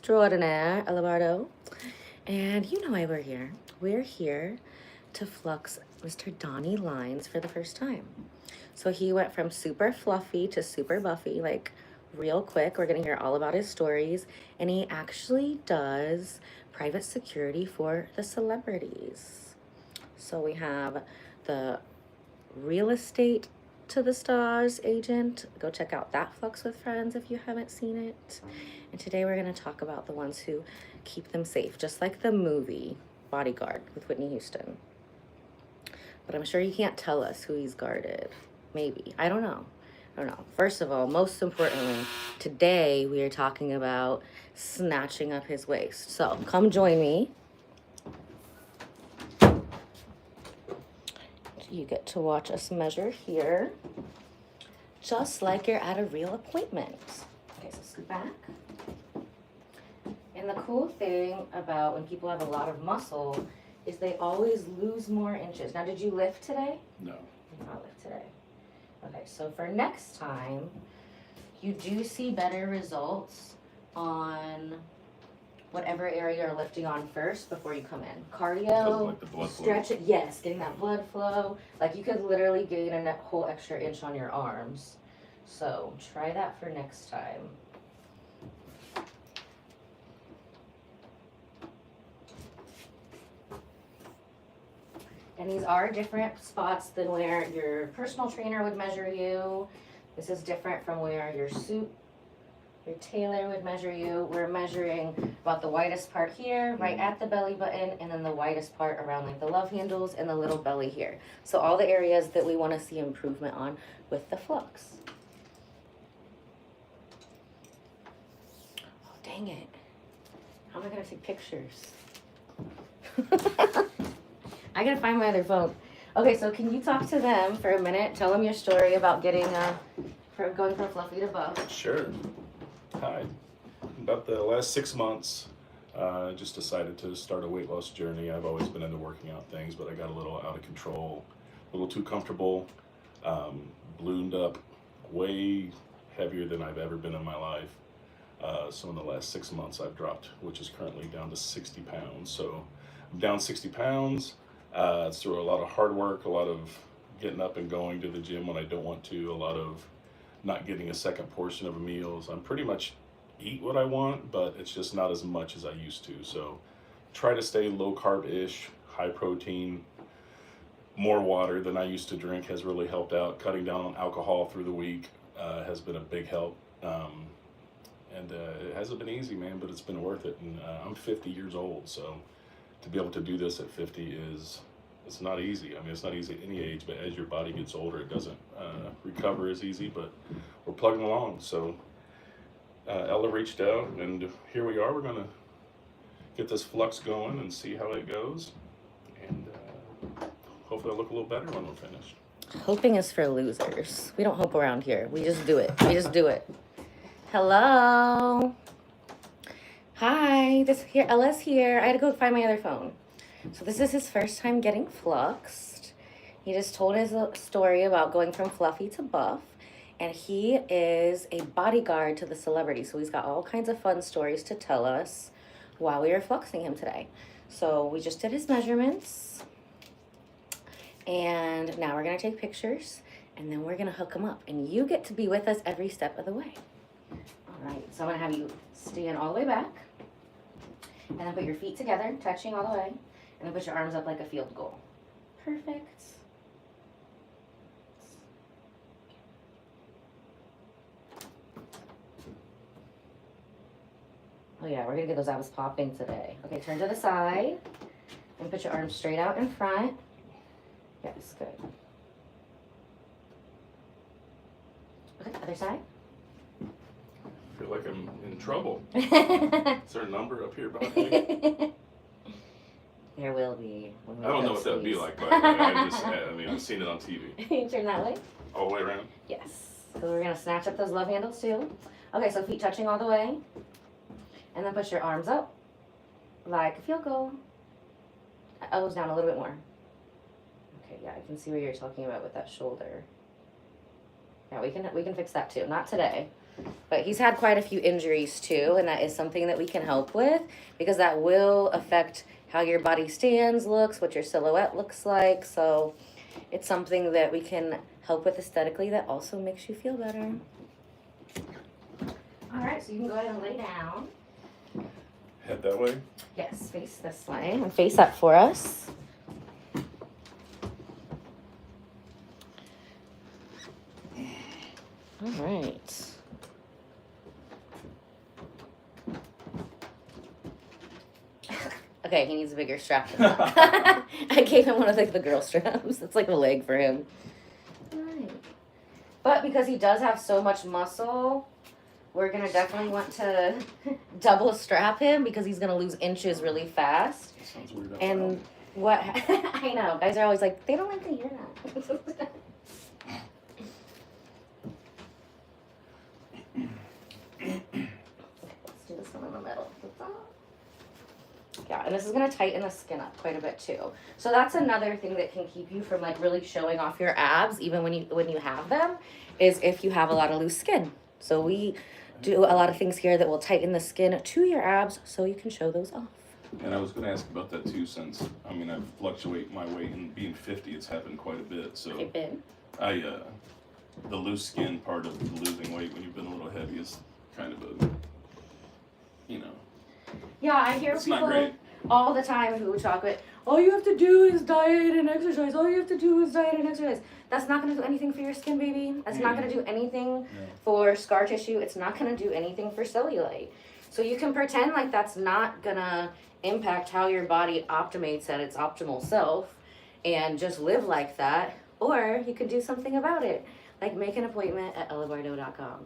extraordinaire, Ella Bardo. And you know why we're here. We're here to flux Mr. Donnie lines for the first time. So he went from super fluffy to super buffy, like real quick. We're gonna hear all about his stories. And he actually does private security for the celebrities. So we have the real estate to the stars agent. Go check out that Flux with Friends if you haven't seen it. And today we're going to talk about the ones who keep them safe, just like the movie Bodyguard with Whitney Houston. But I'm sure you can't tell us who he's guarded. Maybe. I don't know. First of all, most importantly, today we are talking about snatching up his waist. So come join me. You get to watch us measure here, just like you're at a real appointment. Okay, so scoot back. And the cool thing about when people have a lot of muscle is they always lose more inches. Now, did you lift today? No. You did not lift today. Okay, so for next time, you do see better results on whatever area you're lifting on first before you come in. Cardio, like the blood stretch flow. it. Yes, getting that blood flow. Like you could literally gain a whole extra inch on your arms. So try that for next time. And these are different spots than where your personal trainer would measure you. This is different from where your tailor would measure you. We're measuring about the widest part here, right at the belly button, and then the widest part around like the love handles and the little belly here. So all the areas that we want to see improvement on with the flux. Oh, dang it. How am I going to take pictures? I got to find my other phone. Okay, so can you talk to them for a minute? Tell them your story about going from fluffy to buff. Sure. Hi. About the last 6 months, I just decided to start a weight loss journey. I've always been into working out things, but I got a little out of control, a little too comfortable, ballooned up, way heavier than I've ever been in my life. So in the last 6 months, I've dropped, which is currently down to 60 pounds. So I'm down 60 pounds. It's through a lot of hard work, a lot of getting up and going to the gym when I don't want to, a lot of not getting a second portion of meals. I'm pretty much eat what I want, but it's just not as much as I used to. So try to stay low carb-ish, high protein, more water than I used to drink has really helped out. Cutting down on alcohol through the week has been a big help. And it hasn't been easy, man, but it's been worth it. And I'm 50 years old, so to be able to do this at 50 it's not easy. I mean, it's not easy at any age, but as your body gets older, it doesn't recover as easy, but we're plugging along. So Ella reached out, and here we are. We're going to get this flux going and see how it goes. And hopefully I'll look a little better when we're finished. Hoping is for losers. We don't hope around here. We just do it. Hello. Hi, Ella's here. I had to go find my other phone. So this is his first time getting fluxed. He just told his story about going from fluffy to buff. And he is a bodyguard to the celebrities. So he's got all kinds of fun stories to tell us while we are fluxing him today. So we just did his measurements. And now we're going to take pictures. And then we're going to hook him up. And you get to be with us every step of the way. All right. So I'm going to have you stand all the way back. And then put your feet together, touching all the way. And then put your arms up like a field goal. Perfect. Oh yeah, we're gonna get those abs popping today. Okay, turn to the side. And put your arms straight out in front. Yes, good. Okay, other side. I feel like I'm in trouble. Is there a number up here behind me? There will be. I don't know what that would be like, by the way. I've seen it on TV. Turn that way? All the way around? Yes. So we're going to snatch up those love handles too. Okay, so feet touching all the way. And then push your arms up like a field goal. Elbows down a little bit more. Okay, yeah, I can see what you're talking about with that shoulder. Yeah, we can fix that too. Not today. But he's had quite a few injuries too, and that is something that we can help with because that will affect how your body stands, looks, what your silhouette looks like. So it's something that we can help with aesthetically that also makes you feel better. All right, so you can go ahead and lay down. Head that way. Yes, face this way and face up for us. All right. Okay, he needs a bigger strap than that. I gave him one of like the girl straps. It's like a leg for him. All right. But because he does have so much muscle, we're gonna definitely want to double strap him because he's gonna lose inches really fast. That sounds weird. And what I know, guys are always like, they don't like to hear that. Let's do this one in the middle. Yeah, and this is gonna tighten the skin up quite a bit too. So that's another thing that can keep you from like really showing off your abs, even when you have them, is if you have a lot of loose skin. So we do a lot of things here that will tighten the skin to your abs so you can show those off. And I was going to ask about that too, since I mean I fluctuate my weight, and being 50, it's happened quite a bit. So the loose skin part of losing weight when you've been a little heavy is kind of a, you know. Yeah, I hear it's people not great. all the time who talk about, all you have to do is diet and exercise. All you have to do is diet and exercise. That's not going to do anything for your skin, baby. That's not going to do anything for scar tissue. It's not going to do anything for cellulite. So you can pretend like that's not going to impact how your body optimates at its optimal self and just live like that. Or you could do something about it, like make an appointment at ellabardo.com.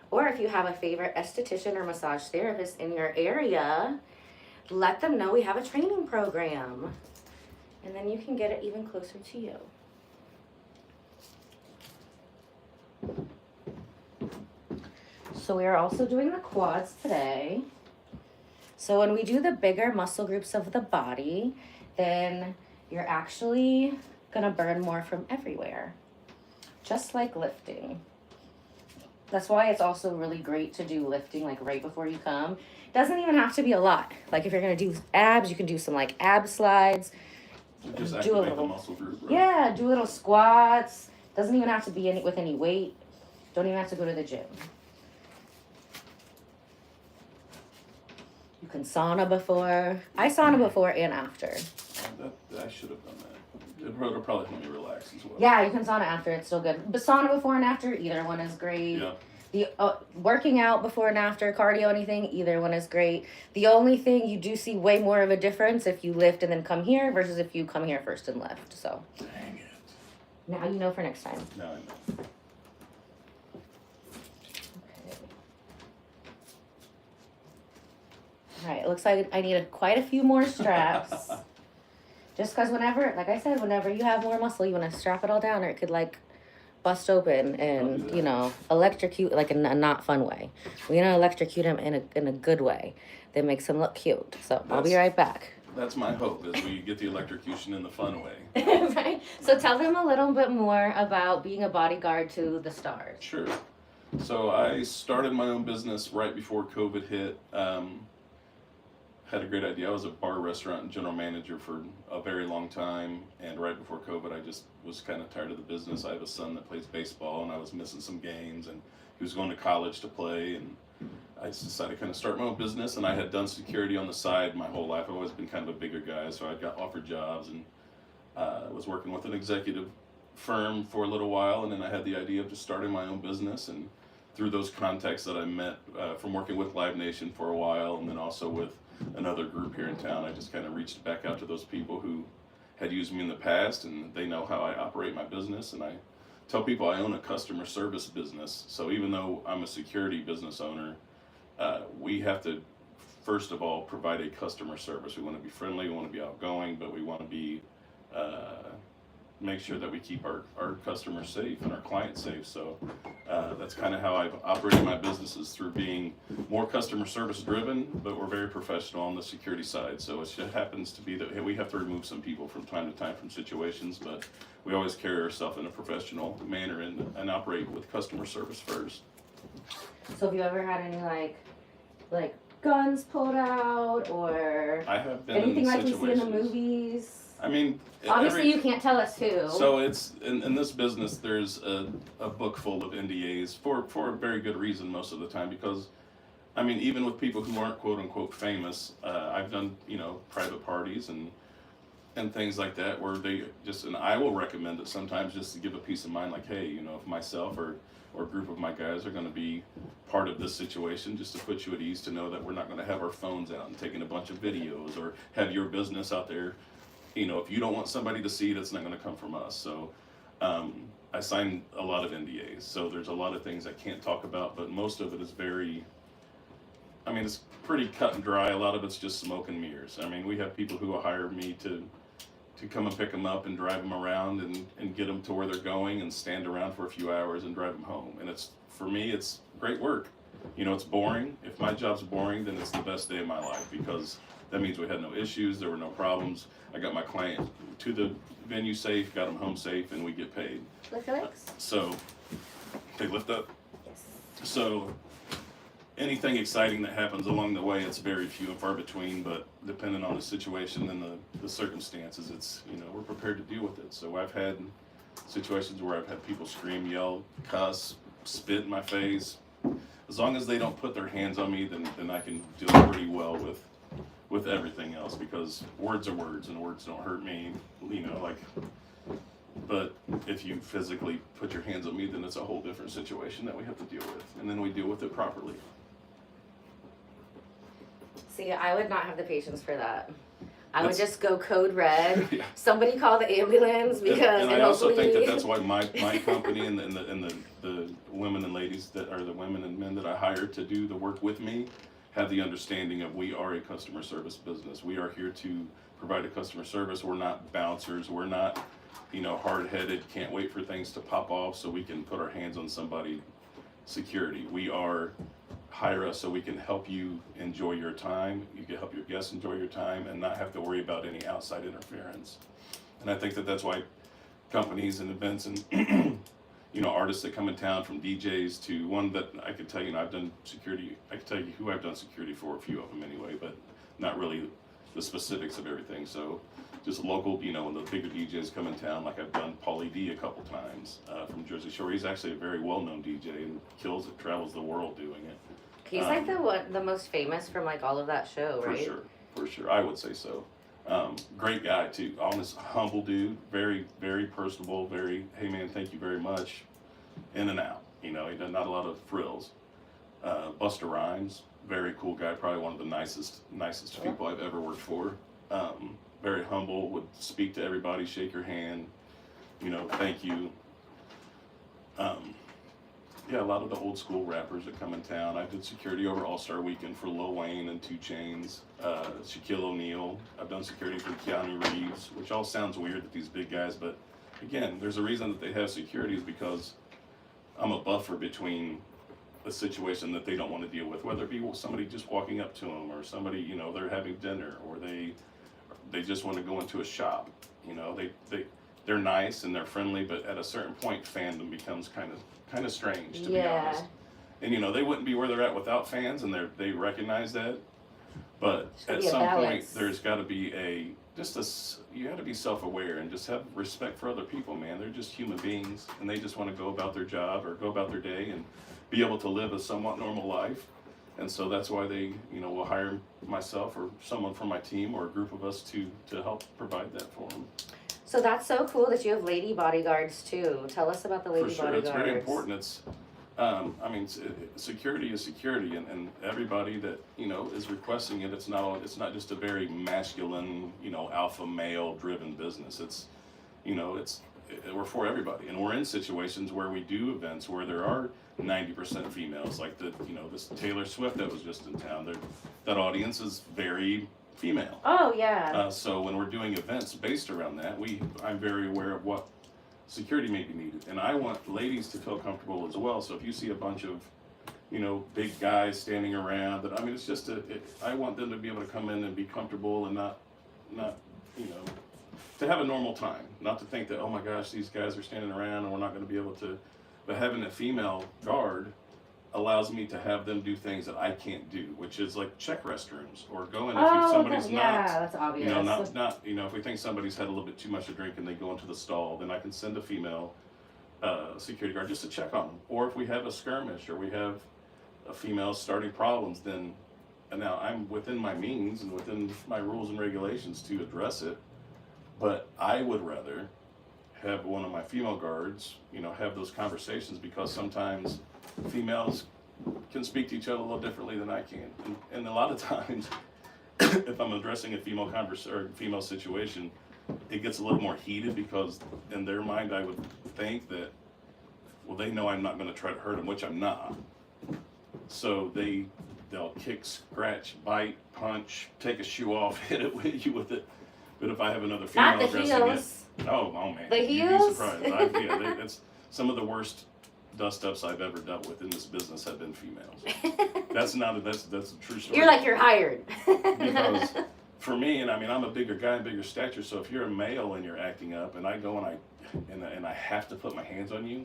Or if you have a favorite esthetician or massage therapist in your area, let them know we have a training program. And then you can get it even closer to you. So we are also doing the quads today. So when we do the bigger muscle groups of the body, then you're actually gonna burn more from everywhere, just like lifting. That's why it's also really great to do lifting like right before you come. Doesn't even have to be a lot. Like if you're gonna do abs, you can do some like ab slides. Just do a activate little, the muscle group, right? Yeah, do little squats. Doesn't even have to be with any weight. Don't even have to go to the gym. You can sauna before. I sauna before and after. I should have done that. It'll probably help me relax as well. Yeah, you can sauna after. It's still good. But sauna before and after, either one is great. Yeah. The working out before and after, cardio, anything, either one is great. The only thing you do see way more of a difference if you lift and then come here versus if you come here first and lift. So. Dang it. Now you know for next time. Now I know. All right, it looks like I need quite a few more straps. Just because whenever, like I said, whenever you have more muscle, you want to strap it all down or it could like bust open and, you know, electrocute like in a not fun way. We're going to electrocute him in a good way that makes him look cute. So I'll be right back. That's my hope, is we get the electrocution in the fun way. Right? So tell them a little bit more about being a bodyguard to the stars. Sure. So I started my own business right before COVID hit. Had a great idea. I was a bar, restaurant, and general manager for a very long time, and right before COVID, I just was kind of tired of the business. I have a son that plays baseball, and I was missing some games, and he was going to college to play, and I just decided to kind of start my own business, and I had done security on the side my whole life. I've always been kind of a bigger guy, so I got offered jobs, and was working with an executive firm for a little while, and then I had the idea of just starting my own business, and through those contacts that I met from working with Live Nation for a while, and then also with another group here in town, I just kind of reached back out to those people who had used me in the past, and they know how I operate my business. And I tell people I own a customer service business. So even though I'm a security business owner, we have to, first of all, provide a customer service. We want to be friendly, we want to be outgoing, but we want to be make sure that we keep our customers safe and our clients safe. So that's kind of how I've operated my businesses, through being more customer service driven, but we're very professional on the security side. So it just happens to be that we have to remove some people from time to time from situations, but we always carry ourselves in a professional manner and operate with customer service first. So have you ever had any like guns pulled out or I have been anything in like we see in the situations. movies? I mean, Obviously you can't tell us who. So it's in this business. There's a book full of NDAs for a very good reason most of the time, because I mean, even with people who aren't quote unquote famous, I've done private parties and things like that where they just, and I will recommend it sometimes just to give a peace of mind, like, hey, if myself or a group of my guys are going to be part of this situation, just to put you at ease, to know that we're not going to have our phones out and taking a bunch of videos or have your business out there. If you don't want somebody to see it, it's not going to come from us. So I signed a lot of NDAs, so there's a lot of things I can't talk about, but most of it is very, I mean, it's pretty cut and dry. A lot of it's just smoke and mirrors. I mean, we have people who will hire me to come and pick them up and drive them around and get them to where they're going and stand around for a few hours and drive them home. And for me, it's great work. It's boring. If my job's boring, then it's the best day of my life, because that means we had no issues, there were no problems. I got my client to the venue safe, got them home safe, and we get paid. Lift your legs? So, they lift up. Yes. So, anything exciting that happens along the way, it's very few and far between, but depending on the situation and the circumstances, it's, we're prepared to deal with it. So I've had situations where I've had people scream, yell, cuss, spit in my face. As long as they don't put their hands on me, then I can deal pretty well with everything else, because words are words and words don't hurt me, but if you physically put your hands on me, then it's a whole different situation that we have to deal with, and then we deal with it properly. See, I would not have the patience for that. I would just go code red. Yeah. Somebody call the ambulance, because and I also think that's why my company and the women and ladies that are the women and men that I hire to do the work with me have the understanding of, we are a customer service business. We are here to provide a customer service. We're not bouncers. We're not hard-headed, can't wait for things to pop off so we can put our hands on somebody. Security. We are, hire us so we can help you enjoy your time. You can help your guests enjoy your time and not have to worry about any outside interference. And I think that's why companies and events and artists that come in town, from DJs to one that I could tell I've done security. I can tell you who I've done security for, a few of them anyway, but not really the specifics of everything. So just local, when the bigger DJs come in town, like I've done Pauly D a couple times from Jersey Shore. He's actually a very well-known DJ and kills it, travels the world doing it. He's like the most famous from like all of that show, right? For sure, I would say so. Great guy too, honest, humble dude, very, very personable, very, hey man, thank you very much, in and out. He does not a lot of frills. Busta Rhymes, very cool guy, probably one of the nicest people I've ever worked for. Very humble, would speak to everybody, shake your hand, thank you. A lot of the old school rappers that come in town. I did security over All-Star Weekend for Lil Wayne and 2 Chainz, Shaquille O'Neal. I've done security for Keanu Reeves, which all sounds weird with these big guys, but again, there's a reason that they have security, is because I'm a buffer between a situation that they don't want to deal with, whether it be somebody just walking up to them, or somebody, they're having dinner, or they just want to go into a shop. They're nice and they're friendly, but at a certain point, fandom becomes kind of strange, to be honest. And they wouldn't be where they're at without fans, and they recognize that. But at some point, there's got to be you got to be self-aware and just have respect for other people, man. They're just human beings, and they just want to go about their job or go about their day and be able to live a somewhat normal life. And so that's why they, will hire myself or someone from my team or a group of us to help provide that for them. So that's so cool that you have lady bodyguards too. Tell us about the lady bodyguards. It's very important. It's, security is security, and everybody that is requesting it. It's not just a very masculine, alpha male driven business. It's, we're for everybody, and we're in situations where we do events where there are 90% females, like this Taylor Swift that was just in town. That audience is very female. Oh yeah. So when we're doing events based around that, I'm very aware of what security may be needed, and I want ladies to feel comfortable as well. So if you see a bunch of big guys standing around, it's just I want them to be able to come in and be comfortable and not to have a normal time, not to think that, oh my gosh, these guys are standing around and we're not going to be able to. But having a female guard allows me to have them do things that I can't do, which is like check restrooms or go in if somebody's that's obvious. not if we think somebody's had a little bit too much to drink and they go into the stall, then I can send a female security guard just to check on them. Or if we have a skirmish or we have a female starting problems, then now I'm within my means and within my rules and regulations to address it. But I would rather have one of my female guards, have those conversations, because sometimes females can speak to each other a little differently than I can. And a lot of times, if I'm addressing a female situation, it gets a little more heated because in their mind, I would think that, well, they know I'm not going to try to hurt them, which I'm not. So they'll kick, scratch, bite, punch, take a shoe off, hit it with you with it. But if I have another female Not the heels. oh man, The you'd heels? be surprised. It's some of the worst dust-ups I've ever dealt with in this business have been females. That's a true story. You're hired. Because for me, and I'm a bigger guy, bigger stature, so if you're a male and you're acting up, and I go and I have to put my hands on you,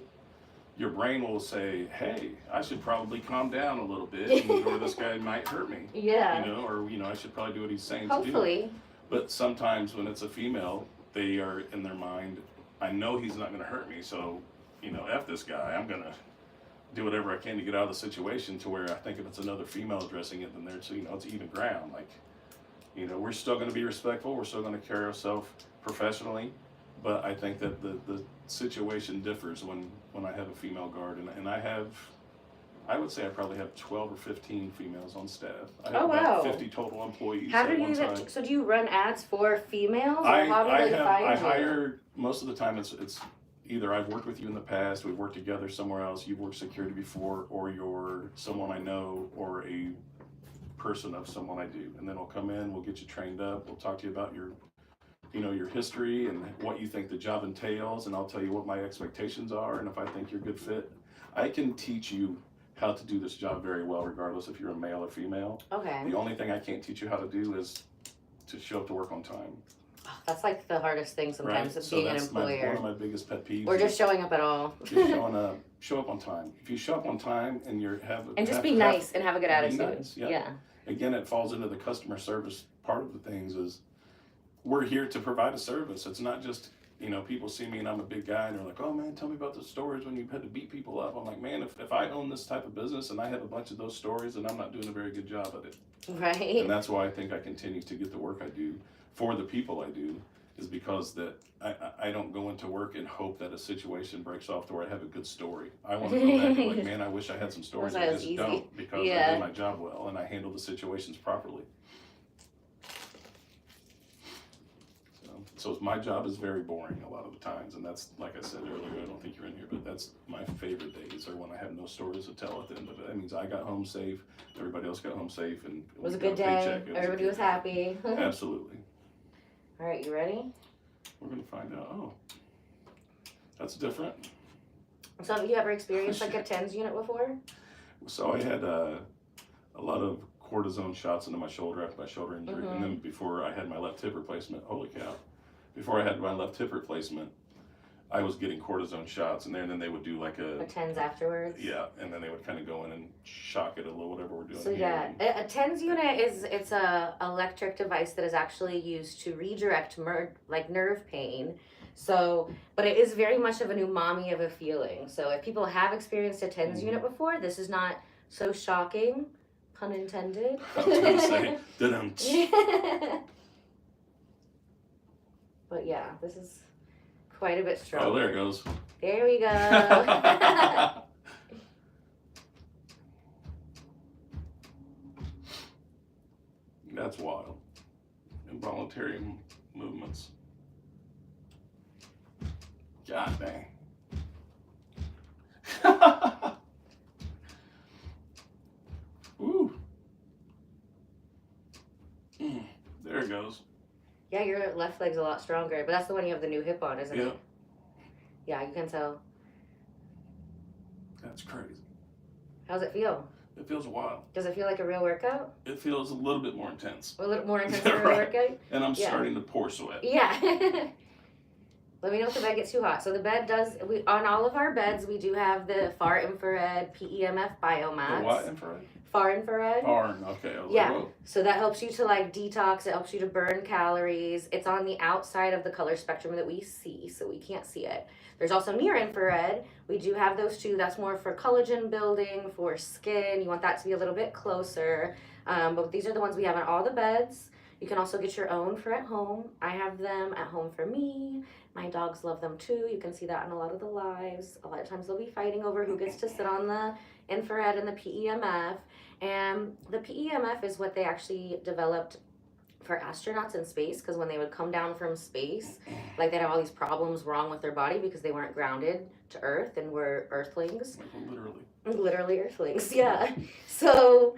your brain will say, hey, I should probably calm down a little bit, or this guy might hurt me. Yeah. Or I should probably do what he's saying Hopefully. to do. But sometimes when it's a female, they are in their mind, I know he's not going to hurt me, so, F this guy. I'm going to do whatever I can to get out of the situation, to where I think if it's another female addressing it, then there's, it's even ground. Like, we're still going to be respectful. We're still going to carry ourselves professionally. But I think that the situation differs when I have a female guard. And I would say I probably have 12 or 15 females on staff. I have about 50 total employees. How do you so do you run ads for females? Or how do they find you? I hire, most of the time it's either I've worked with you in the past, we've worked together somewhere else, you've worked security before, or you're someone I know, or a person of someone I do. And then we'll come in, we'll get you trained up, we'll talk to you about your history and what you think the job entails, and I'll tell you what my expectations are, and if I think you're a good fit. I can teach you how to do this job very well, regardless if you're a male or female. Okay. The only thing I can't teach you how to do is to show up to work on time. That's like the hardest thing sometimes, right? of being an employer. One of my biggest pet peeves. Or just showing up at all. Just show up on time. If you show up on time and be nice and have a good attitude. Nice, yeah. Again, it falls into the customer service part of the things. Is we're here to provide a service. It's not just, people see me and I'm a big guy and they're like, oh man, tell me about the stories when you had to beat people up. I'm like, man, if I own this type of business and I have a bunch of those stories, then I'm not doing a very good job at it. Right. And that's why I think I continue to get the work I do for the people I do, is because that I don't go into work and hope that a situation breaks off to where I have a good story. I want to go back and like, man, I wish I had some stories. I just don't, because I do my job well and I handle the situations properly. So my job is very boring a lot of the times, and that's, like I said earlier, I don't think you're in here, but that's my favorite days, are when I have no stories to tell at the end of it. That means I got home safe, everybody else got home safe, and it was a good day. Everybody was happy. Absolutely. All right, you ready? We're gonna find out. Oh, that's different. So have you ever experienced like a TENS unit before? So I had a lot of cortisone shots into my shoulder after my shoulder injury, and then before I had my left hip replacement, holy cow. Before I had my left hip replacement, I was getting cortisone shots, and then they would do like a TENS afterwards. Yeah, and then they would kind of go in and shock it a little, whatever we're doing. So a TENS unit it's a electric device that is actually used to redirect nerve pain. So, but it is very much of an umami of a feeling. So if people have experienced a TENS unit before, this is not so shocking, pun intended. I was gonna say, didn't. But yeah, this is quite a bit stronger. Oh, there it goes. There we go. That's wild. Involuntary movements. God dang. Ooh. There it goes. Yeah, your left leg's a lot stronger, but that's the one you have the new hip on, isn't it? Yeah, you can tell. That's crazy. How's it feel? It feels wild. Does it feel like a real workout? It feels a little bit more intense. A little more intense than a real workout? And I'm starting to pour sweat. Yeah. Let me know if the bed gets too hot. So the bed does, on all of our beds, we do have the far infrared PEMF biomats. The what infrared? Far infrared. Far, okay. I was Yeah, like, whoa. So that helps you to like detox, it helps you to burn calories. It's on the outside of the color spectrum that we see, so we can't see it. There's also near infrared. We do have those too. That's more for collagen building, for skin. You want that to be a little bit closer. But these are the ones we have on all the beds. You can also get your own for at home. I have them at home for me. My dogs love them too. You can see that in a lot of the lives. A lot of times they'll be fighting over who gets to sit on the infrared and the PEMF. And the PEMF is what they actually developed for astronauts in space, because when they would come down from space, like they'd have all these problems wrong with their body because they weren't grounded to Earth and were Earthlings. Literally Earthlings, yeah. So,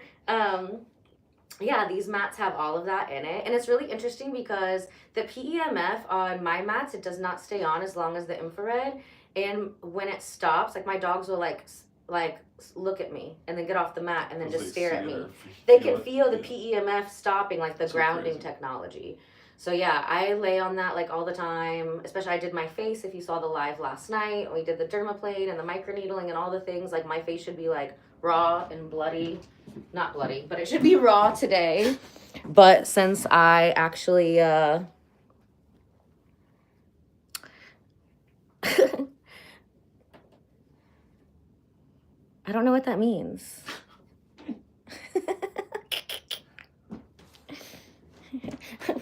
yeah, these mats have all of that in it. And it's really interesting because the PEMF on my mats, it does not stay on as long as the infrared. And when it stops, like my dogs will like look at me and then get off the mat and then just stare at me. They can feel the PEMF stopping, like the grounding technology. So yeah, I lay on that like all the time. Especially I did my face. If you saw the live last night, we did the dermaplane and the microneedling and all the things. Like my face should be like raw and bloody. Not bloody, but it should be raw today. But since I actually I don't know what that means.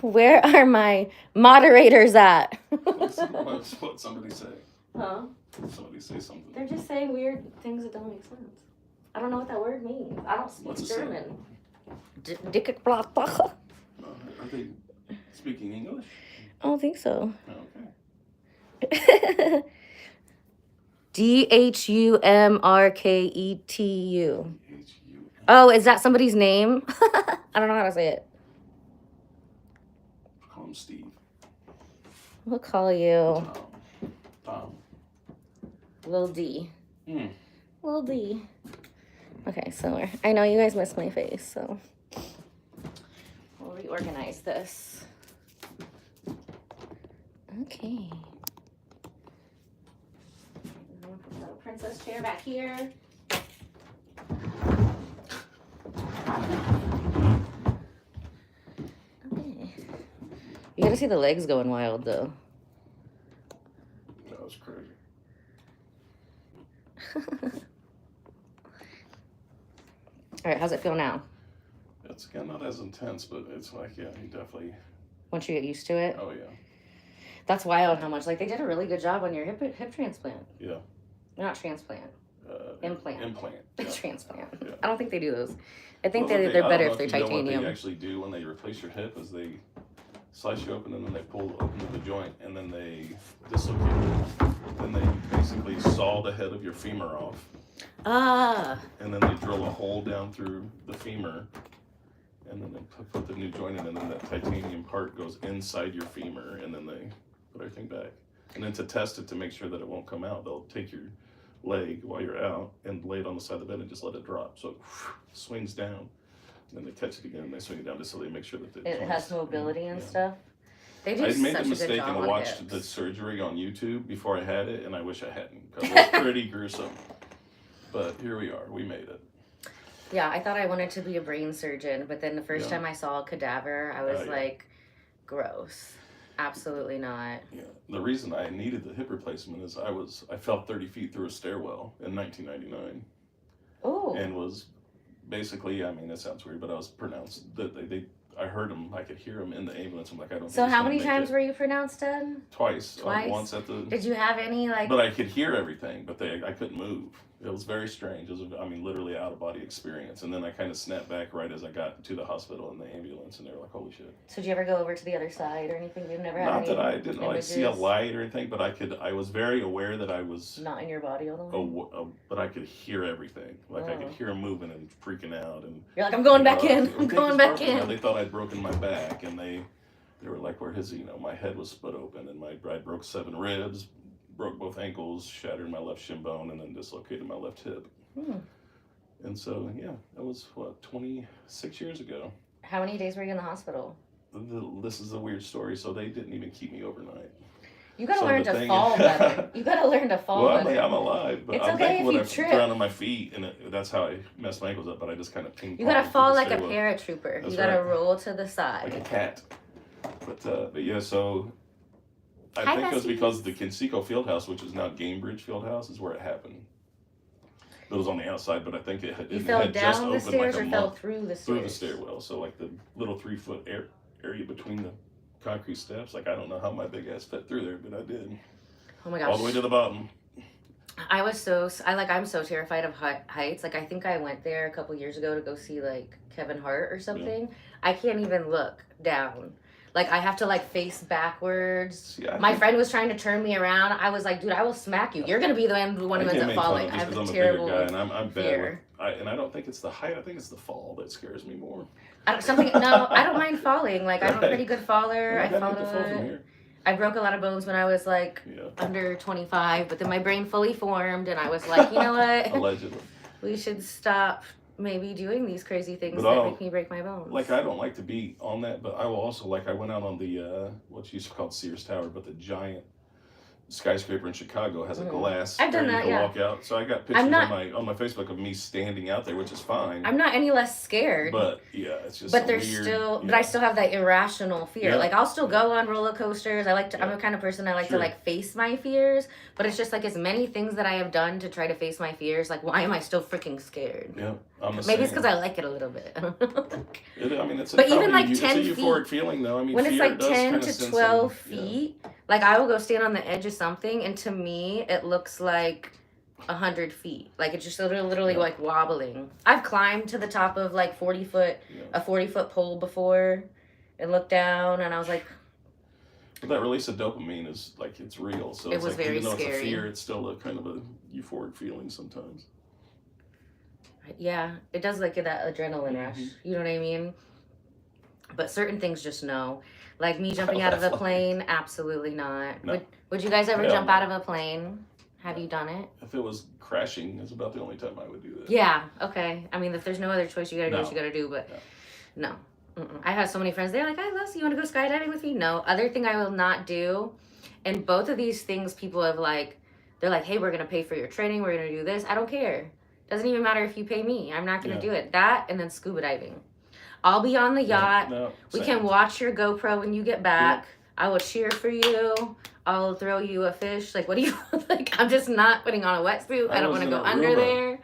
Where are my moderators at? What somebody say? Huh? Somebody say something. They're just saying weird things that don't make sense. I don't know what that word means. I don't speak German. Are they speaking English? I don't think so. Okay. DHUMRKETU. Oh, is that somebody's name? I don't know how to say it. Call him Steve. We'll call you Tom. Lil D. Hmm. Lil D. Okay, so I know you guys missed my face, so we'll reorganize this. Okay. Princess chair back here. Okay. You gotta see the legs going wild though. That was crazy. All right, how's it feel now? It's again not as intense, but it's like, yeah, you definitely. Once you get used to it. Oh yeah. That's wild how much, like they did a really good job on your hip transplant. Yeah. Not transplant. Implant. Yeah. Transplant. Yeah. I don't think they do those. I think they're better if they're titanium. What they actually do when they replace your hip is they slice you open and then they pull open the joint and then they dislocate it. Then they basically saw the head of your femur off. Ah. And then they drill a hole down through the femur and then they put the new joint in and then that titanium part goes inside your femur and then they put everything back. And then to test it to make sure that it won't come out, they'll take your leg while you're out and lay it on the side of the bed and just let it drop. So it swings down. And then they catch it again and they swing it down just so they make sure that it has mobility and stuff. They do I made such the mistake a good job and watched hips. the surgery on YouTube before I had it, and I wish I hadn't because it was pretty gruesome. But here we are. We made it. Yeah, I thought I wanted to be a brain surgeon, but then the first time I saw a cadaver, I was like, gross. Absolutely not. Yeah. The reason I needed the hip replacement is I fell 30 feet through a stairwell in 1999. Oh. And was basically, I mean, it sounds weird, but I was pronounced that I heard them, I could hear them in the ambulance. I'm like, I don't. So how many times were you pronounced dead? Twice. Once at the. Did you have any like? But I could hear everything, but I couldn't move. It was very strange. It was, literally out of body experience. And then I kind of snapped back right as I got to the hospital in the ambulance, and they were like, "Holy shit!" So did you ever go over to the other side or anything? You've never had Not any that I didn't like see a images? light or anything, but I was very aware that I was Not in your body all the way. but I could hear everything. Like I could hear them moving and freaking out, and you're like, I'm going back in. I'm going back in. They thought I'd broken my back, and they were like, where his, my head was split open, and I broke 7 ribs, broke both ankles, shattered my left shin bone, and then dislocated my left hip. And so, yeah, that was, 26 years ago. How many days were you in the hospital? This is a weird story. So they didn't even keep me overnight. You gotta So learn the to thing fall is- better. You gotta learn to fall Well, better. I'm alive, but It's I'm okay thankful if that you I trip. drowned on my feet, and that's how I messed my ankles up. But I just kind of ping. You gotta through fall the like a stairwell. paratrooper. That's You gotta right. roll to the side. Like a cat. But yeah, so I Hi, think it was besties. because the Conseco Fieldhouse, which is now Gamebridge Fieldhouse, is where it happened. It was on the outside, but I think it You had fell just down the opened stairs like a or fell month through the stairs? through the stairwell. So like the little 3-foot area between the concrete steps. Like I don't know how my big ass fit through there, but I did. Oh my gosh. All the way to the bottom. I'm so terrified of heights. Like I think I went there a couple years ago to go see like Kevin Hart or something. Yeah. I can't even look down. Like I have to like face backwards. Yeah, my friend was trying to turn me around. I was like, dude, I will smack you. You're gonna be the one who ends up falling. I have a terrible guy and I'm fear. bad and I don't think it's the height. I think it's the fall that scares me more. I don't mind falling. Like I'm a pretty good faller. I fall from here. I broke a lot of bones when I was like under 25, but then my brain fully formed, and I was like, you know what? Allegedly. We should stop maybe doing these crazy things that make me break my bones. Like I don't like to be on that, but I will also I went out on the what used to be called Sears Tower, but the giant skyscraper in Chicago has a glass I've done area that, you can walk out. So I got pictures on my Facebook of me standing out there, which is fine. I'm not any less scared. But yeah, it's just but I still have that irrational fear. Yeah. Like I'll still go on roller coasters. I'm the kind of person I like to like face my fears, but it's just like as many things that I have done to try to face my fears, like why am I still freaking scared? Yeah. Maybe it's because I like it a little bit. It's but even like 10 feet, it's a euphoric feeling though. I mean, when it's like 10 to 12 feet, like I will go stand on the edge of something, and to me it looks like 100 feet. Like it's just literally like wobbling. I've climbed to the top of like a 40-foot pole before and looked down, and I was like, but that release of dopamine is like it's real. So it was like, very even though scary. It's a fear, it's still a kind of a euphoric feeling sometimes. Yeah, it does like that adrenaline rush. You know what I mean? But certain things just no. Like me jumping out of a plane, absolutely not. No. Would you guys ever jump out of a plane? Have you done it? If it was crashing, it's about the only time I would do that. Yeah, okay. I mean, if there's no other choice, you gotta do what you gotta do, but no. I have so many friends, they're like, Leslie, you wanna go skydiving with me? No. Other thing I will not do, and both of these things people have like, they're like, hey, we're gonna pay for your training, we're gonna do this. I don't care. Doesn't even matter if you pay me. I'm not gonna do it. That and then scuba diving. I'll be on the yacht. We can watch your GoPro when you get back. I will cheer for you. I'll throw you a fish. Like, what do you like? I'm just not putting on a wetsuit. I don't want to go under there.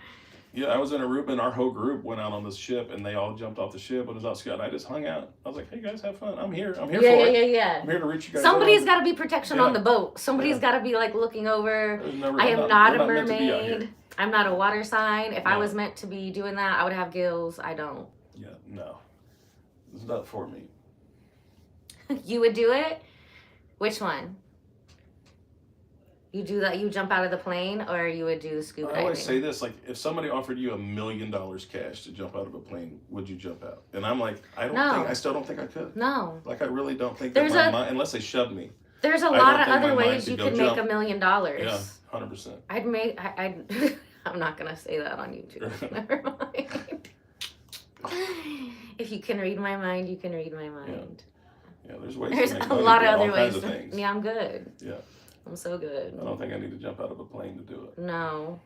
Yeah, I was in Aruba, and our whole group went out on this ship, and they all jumped off the ship. It was out sky, and I just hung out. I was like, "Hey guys, have fun. I'm here. I'm here for it. Yeah. I'm here to reach you guys." Somebody's got to be protection on the boat. Somebody's got to be like looking over. I am not a mermaid. I'm not a water sign. If I was meant to be doing that, I would have gills. I don't. Yeah, no. It's not for me. You would do it? Which one? You do that? You jump out of the plane, or you would do the scuba diving? I always say this: like, if somebody offered you $1 million cash to jump out of a plane, would you jump out? And I'm like, I still don't think I could. No. Like, I really don't think that my mind, unless they shoved me. There's a lot of other ways you could make $1 million. Yeah, 100%. I'm not gonna say that on YouTube. Never mind. If you can read my mind, you can read my mind. Yeah, there's ways. There's to make a money, lot of other all ways. kinds of things. Yeah, I'm good. Yeah. I'm so good. I don't think I need to jump out of a plane to do it. No.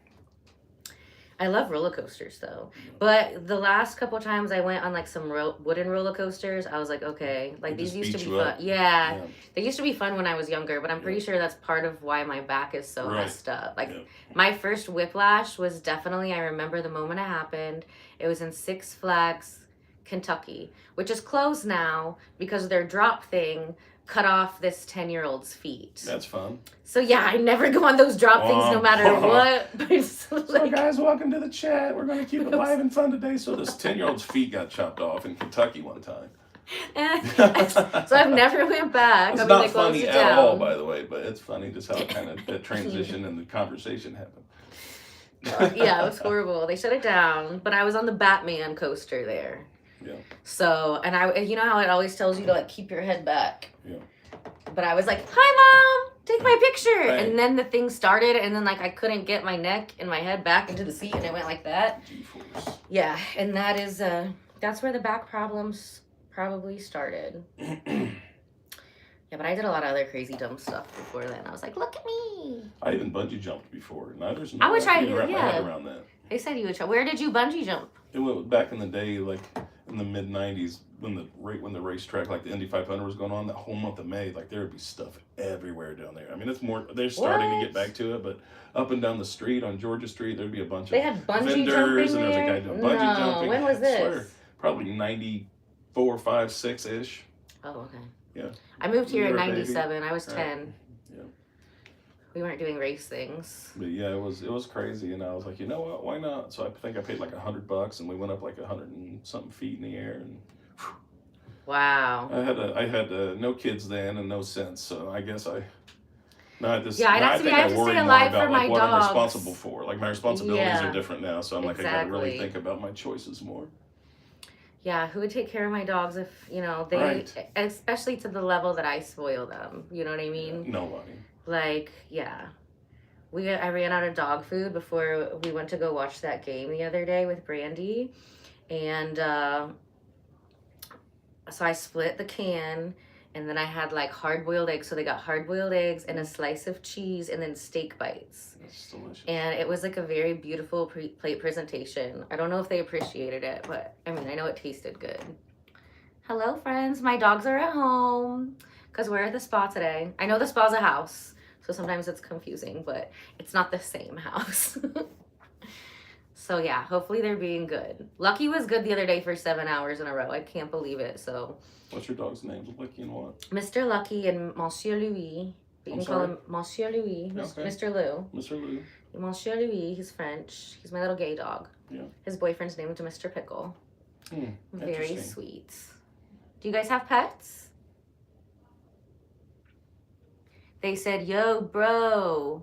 I love roller coasters though. But the last couple times I went on like some wooden roller coasters, I was like, okay, like these used to be fun. Yeah. They used to be fun when I was younger, but I'm pretty sure that's part of why my back is so messed up. Like my first whiplash was definitely, I remember the moment it happened. It was in Six Flags, Kentucky, which is closed now because their drop thing cut off this 10-year-old's feet. That's fun. So yeah, I never go on those drop things no matter what. So guys, welcome to the chat. We're going to keep it live and fun today. So this 10-year-old's feet got chopped off in Kentucky one time. So I've never went back. It's not funny at all, by the way, but it's funny just how kind of that transition and the conversation happened. Yeah, it was horrible. They shut it down, but I was on the Batman coaster there. Yeah. So, and you know how it always tells you to like keep your head back. Yeah. But I was like, "Hi, Mom, take my picture." Right. And then the thing started, and then like I couldn't get my neck and my head back into the seat, and it went like that. G-force. Yeah, and that is that's where the back problems probably started. Yeah, but I did a lot of other crazy dumb stuff before then. I was like, look at me. I even bungee jumped before. Now there's I would try, way I can wrap my head yeah. around that. They said you would try. Where did you bungee jump? It went back in the day, like in the mid '90s, when the racetrack, like the Indy 500 was going on. That whole month of May, like there would be stuff everywhere down there. I mean, it's more. They're starting to get back to it, but up and down the street on Georgia Street, there'd be a bunch They of had bungee vendors, jumping and there was a there? guy doing bungee jumping. When was this? I swear, probably 94, 5, 6 ish. Oh, okay. Yeah. I moved here You in were a baby? '97. I was Right. 10. Yeah. We weren't doing race things. But yeah, it was crazy, and I was like, you know what? Why not? So I think I paid like $100, and we went up like 100 and something feet in the air, and Wow. I had no kids then and no sense, so I guess I. No, I just, Yeah, I'd now have to be- think I have to worry stay more alive about for like my what I'm dogs. responsible for. Like my responsibilities Yeah. are different now, so I'm like I gotta really Exactly. think about my choices more. Yeah, who would take care of my dogs if, you know, they, Right. especially to the level that I spoil them. You know what I mean? Nobody. Like, yeah. I ran out of dog food before we went to go watch that game the other day with Brandy. And so I split the can, and then I had like hard-boiled eggs. So they got hard-boiled eggs and a slice of cheese and then steak bites. That's delicious. And it was like a very beautiful plate presentation. I don't know if they appreciated it, but I mean, I know it tasted good. Hello, friends. My dogs are at home because we're at the spa today. I know the spa's a house, so sometimes it's confusing, but it's not the same house. So yeah, hopefully they're being good. Lucky was good the other day for 7 hours in a row. I can't believe it. So What's your dog's name? Lucky and what? Mr. Lucky and Monsieur Louis. You I'm can call him Monsieur Louis, Okay. Mr. Lou. Mr. Lou. Monsieur Louis, he's French. He's my little gay dog. Yeah. His boyfriend's named Mr. Pickle. Very Interesting. sweet. Do you guys have pets? They said, yo, bro.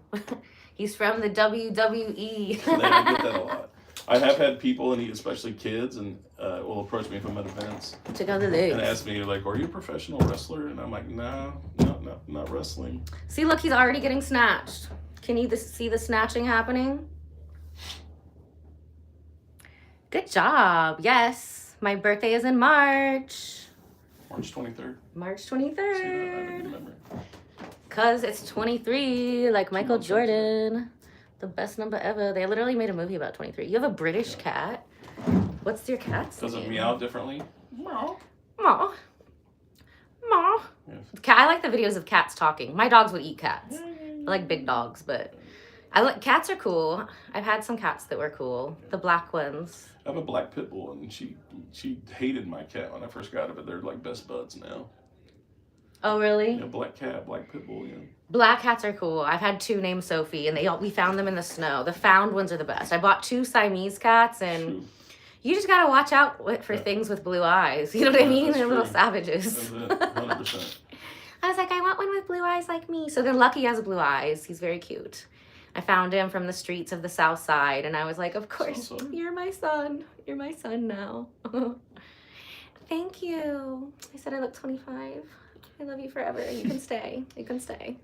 He's from the WWE. I get that a lot. I have had people, and especially kids, and will approach me from at events Check out the and legs. ask me like, "Are you a professional wrestler?" And I'm like, "No, not wrestling." See, look, he's already getting snatched. Can you see the snatching happening? Good job. Yes. My birthday is in March. March 23rd. March See that? I 23rd. remember. Because it's 23, like Michael months after. Jordan. The best number ever. They literally made a movie about 23. You have a British cat. What's your cat's Does it name? meow differently? Meow. Maw. Maw. Yes. I like the videos of cats talking. My dogs would eat cats. I like big dogs, but cats are cool. I've had some cats that were cool. The black ones. I have a black pit bull, and she hated my cat when I first got it, but they're like best buds now. Oh, really? Yeah, black cat, black pit bull. Yeah. Black cats are cool. I've had two named Sophie, and we found them in the snow. The found ones are the best. I bought 2 Siamese cats, and Shoot. you just gotta watch out for things with blue eyes. You know what I mean? That's They're little true. savages. That's it. 100%. I was like, I want one with blue eyes like me. So then Lucky has blue eyes. He's very cute. I found him from the streets of the South Side, and I was like, of course, South Side. you're my son. You're my son now. Thank you. I said I look 25. I love you forever. You can stay. You can stay.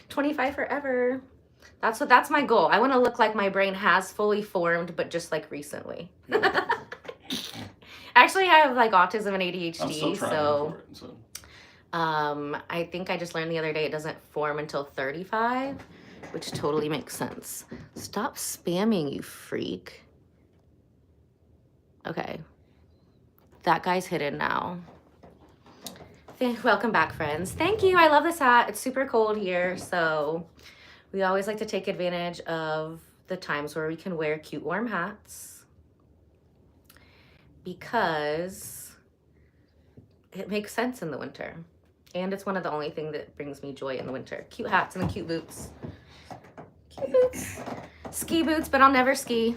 25 forever. That's my goal. I want to look like my brain has fully formed, but just like recently. Actually, I have like autism and ADHD, I'm still trying so for it. So. I think I just learned the other day it doesn't form until 35, which totally makes sense. Stop spamming, you freak. Okay. That guy's hidden now. Welcome back, friends. Thank you. I love this hat. It's super cold here, so we always like to take advantage of the times where we can wear cute warm hats because it makes sense in the winter. And it's one of the only things that brings me joy in the winter. Cute hats and then cute boots. Cute boots. Ski boots, but I'll never ski.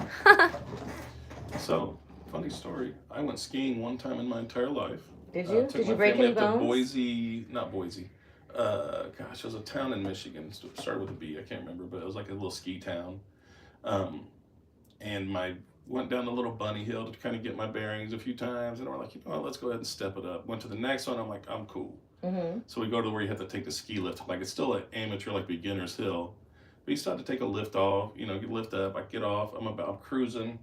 So, funny story. I went skiing one time in my entire life. Did you? Took Did my you break family any up to bones? Boise, not Boise. Gosh, it was a town in Michigan. Started with a B. I can't remember, but it was like a little ski town. And went down the little bunny hill to kind of get my bearings a few times, and we're like, let's go ahead and step it up. Went to the next one. I'm like, I'm cool. Mm-hmm. So we go to where you have to take the ski lift. Like it's still an amateur, like beginner's hill. But you start to take a lift off. You lift up. I get off. I'm cruising.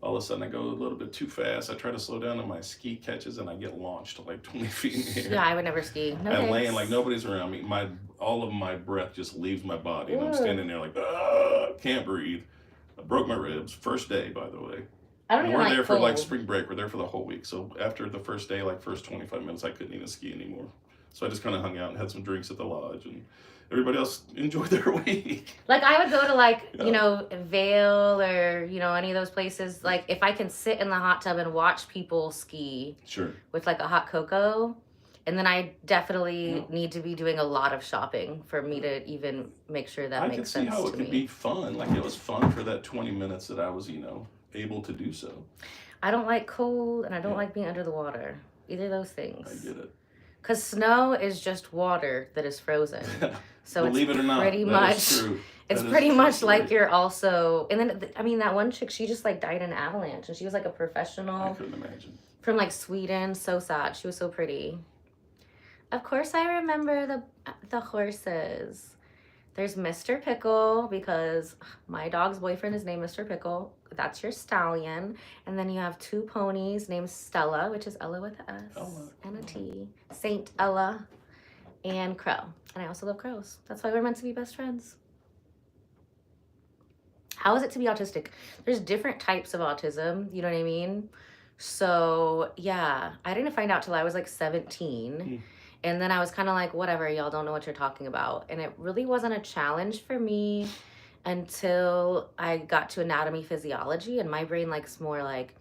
all of a sudden I go a little bit too fast. I try to slow down and my ski catches and I get launched like 20 feet in the air. Yeah, I would never ski. No I'm thanks. laying like nobody's around me. All of my breath just leaves my body, and I'm Ooh. standing there like, can't breathe. I broke my ribs. First day, by the way. I don't And even we're like there for cold. like spring break. We're there for the whole week. So after the first day, like first 25 minutes, I couldn't even ski anymore. So I just kind of hung out and had some drinks at the lodge, and everybody else enjoyed their week. Like I would go to like, Yeah. you know, Vail or, you know, any of those places. Like if I can sit in the hot tub and watch people ski Sure. with like a hot cocoa, and then I definitely need to be doing a lot of shopping for me to even make sure that I makes could see sense how to it could me. be fun. Like it was fun for that 20 minutes that I was, you know, able to do so. I don't like cold and I don't Yeah. like being under the water. Either of those things. I get it. Because snow is just water that is frozen. So Believe it's it or not, pretty that much, is true. it's That is pretty true much story. like you're also, and then, I mean, that one chick, she just like died in an avalanche and she was like a I professional couldn't imagine. from like Sweden. So sad. She was so pretty. Of course, I remember the horses. There's Mr. Pickle because my dog's boyfriend is named Mr. Pickle. That's your stallion. And then you have two ponies named Stella, which is Ella with an S Ella. and a T. Saint Ella and Crow. And I also love crows. That's why we're meant to be best friends. How is it to be autistic? There's different types of autism. You know what I mean? So yeah, I didn't find out till I was like 17. And then I was kind of like, whatever, y'all don't know what you're talking about. And it really wasn't a challenge for me until I got to anatomy physiology, and my brain likes more like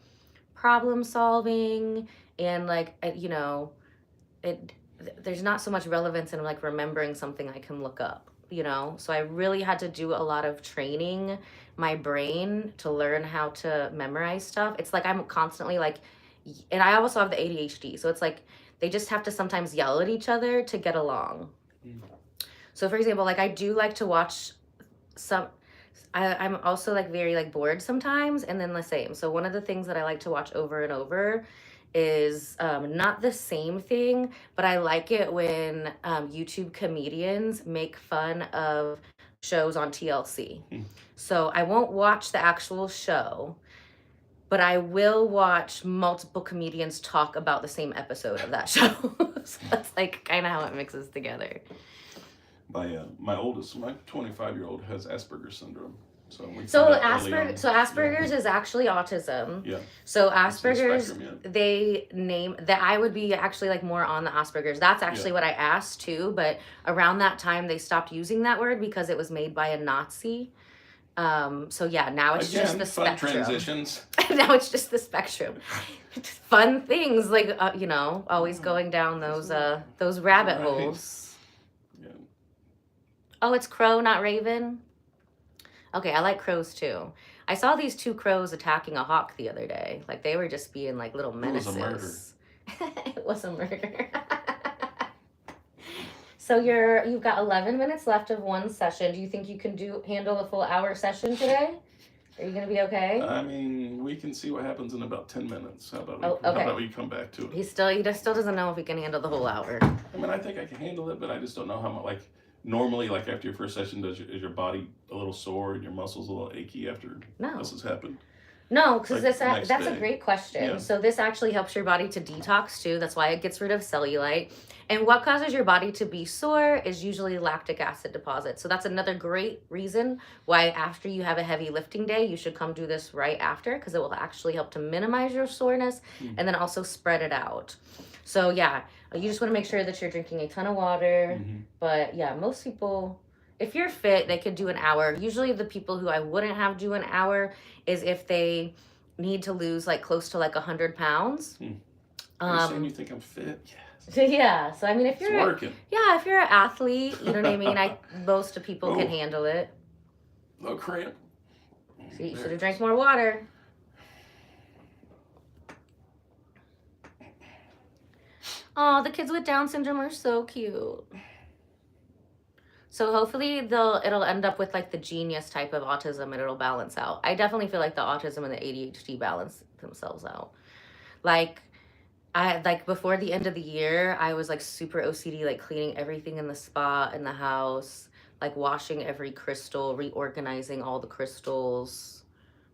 problem solving and like, you know, there's not so much relevance in like remembering something I can look up, you know? So I really had to do a lot of training my brain to learn how to memorize stuff. It's like I'm constantly like, and I also have the ADHD. So it's like, they just have to sometimes yell at each other to get along. So for example, like I do like to watch I'm also like very like bored sometimes, and then the same. So one of the things that I like to watch over and over is not the same thing, but I like it when YouTube comedians make fun of shows on TLC. So I won't watch the actual show, but I will watch multiple comedians talk about the same episode of that show. So that's like kind of how it mixes together. My oldest, my 25-year-old has Asperger's syndrome. So Asperger's is actually autism. Yeah. So Asperger's, spectrum, yeah. they name that I would be actually like more on the Asperger's. That's actually what I asked too, but around that time they stopped using that word because it was made by a Nazi. So yeah, now it's just the spectrum. Transitions. Now it's just the spectrum. Fun things like you know, always going down those rabbit holes. Yeah. Oh, it's crow, not raven. Okay, I like crows too. I saw these two crows attacking a hawk the other day. Like they were just being like little menaces. It was a murder. It was a murder. So you've got 11 minutes left of one session. Do you think you can handle a full hour session today? Are you gonna be okay? I mean, we can see what happens in about 10 minutes. How about okay. How about we come back to it? He still doesn't know if he can handle the whole hour. I mean, I think I can handle it, but I just don't know how much. Like normally, like after your first session, is your body a little sore and your muscles a little achy after this has happened? No, because Like that's a great question. Yeah. So this actually helps your body to detox too. That's why it gets rid of cellulite. And what causes your body to be sore is usually lactic acid deposits. So that's another great reason why after you have a heavy lifting day, you should come do this right after, because it will actually help to minimize your soreness and then also spread it out. So yeah, you just want to make sure that you're drinking a ton of water. But yeah, most people, if you're fit, they could do an hour. Usually the people who I wouldn't have do an hour is if they need to lose like close to like 100 pounds. Are you saying you think I'm fit? Yes. Yeah, so I mean, if you're working. If you're an athlete, you know what I mean. Most of people can handle it. No cramp. So you should have drank more water. Oh, the kids with Down syndrome are so cute. So hopefully it'll end up with like the genius type of autism and it'll balance out. I definitely feel like the autism and the ADHD balance themselves out. Like before the end of the year, I was like super OCD, like cleaning everything in the spa, in the house, like washing every crystal, reorganizing all the crystals,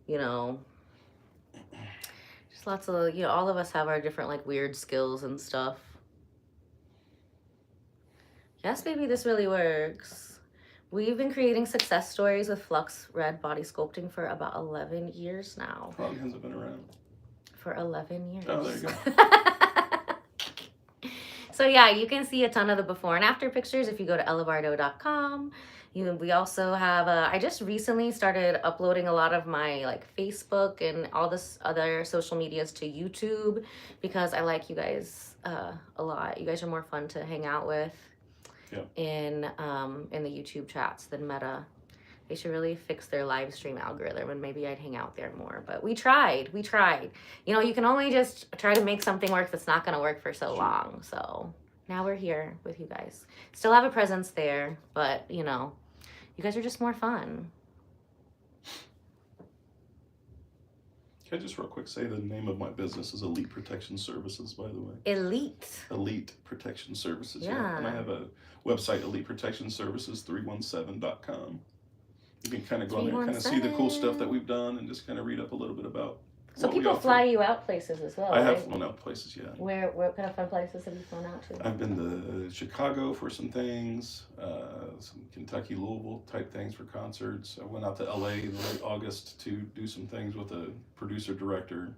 you know. There's lots of, you know, all of us have our different like weird skills and stuff. Yes, baby, this really works. We've been creating success stories with Flux Red body sculpting for about 11 years now. How long has it been around? For 11 years. Oh, there you go. So yeah, you can see a ton of the before and after pictures if you go to ellabardo.com. We also have, I just recently started uploading a lot of my like Facebook and all this other social medias to YouTube because I like you guys a lot. You guys are more fun to hang out with in the YouTube chats than Meta. They should really fix their live stream algorithm and maybe I'd hang out there more. But we tried. You know, you can only just try to make something work that's not going to work for so long. So now we're here with you guys. Still have a presence there, but you know, you guys are just more fun. Can I just real quick say the name of my business is Elite Protection Services, by the way. Elite Protection Services, yeah. And I have a website, eliteprotectionservices317.com. You can kind of go on there and kind of see the cool stuff that we've done and just kind of read up a little bit about. So people fly you out places as well, I have right? flown out places, yeah. What kind of fun places have you flown out to? I've been to Chicago for some things, some Kentucky, Louisville type things for concerts. I went out to LA in late August to do some things with a producer-director.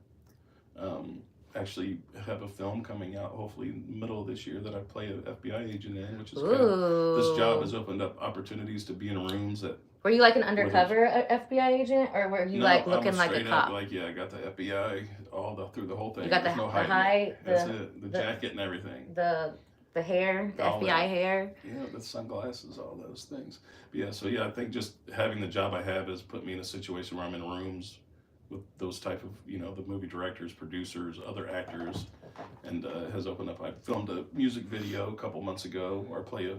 Actually have a film coming out hopefully in the middle of this year that I play an FBI agent in, which is kind of, this job has opened up opportunities to be in rooms that. Were you like an undercover FBI agent, or were you like looking like a cop? Like, yeah, I got the FBI through the whole thing. You got the high, that's it, the jacket and everything. The hair, the all FBI that. hair. Yeah, the sunglasses, all those things. But yeah, so yeah, I think just having the job I have has put me in a situation where I'm in rooms with those type of, you know, the movie directors, producers, other actors, and has opened up. I filmed a music video a couple months ago where I play a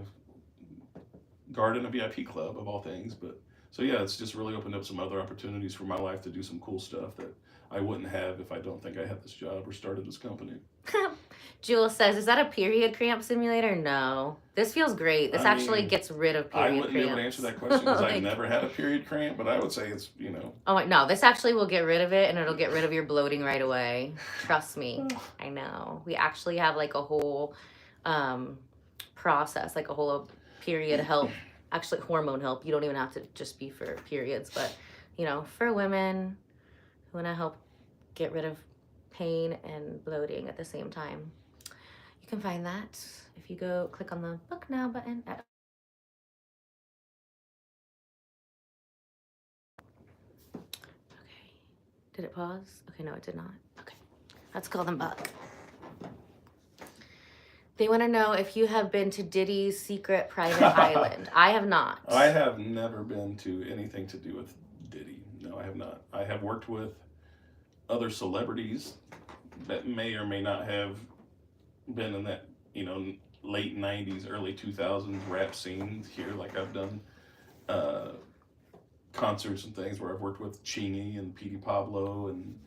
guard in a VIP club of all things. But so yeah, it's just really opened up some other opportunities for my life to do some cool stuff that I wouldn't have if I don't think I had this job or started this company. Jules says, is that a period cramp simulator? No. This feels great. This actually gets rid of period cramps. I wouldn't be able to answer that question because I've never had a period cramp, but I would say it's, you know. Oh, no. This actually will get rid of it, and it'll get rid of your bloating right away. Trust me. I know. We actually have like a whole process, like a whole period help, actually hormone help. You don't even have to just be for periods, but, you know, for women who want to help get rid of pain and bloating at the same time. You can find that if you go click on the book now button. Okay. Did it pause? Okay, no, it did not. Okay, let's call them back. They want to know if you have been to Diddy's secret private island. I have not. I have never been to anything to do with Diddy. No, I have not. I have worked with other celebrities that may or may not have been in that, you know, late 90s, early 2000s rap scene here. Like I've done concerts and things where I've worked with Chingy and Petey Pablo and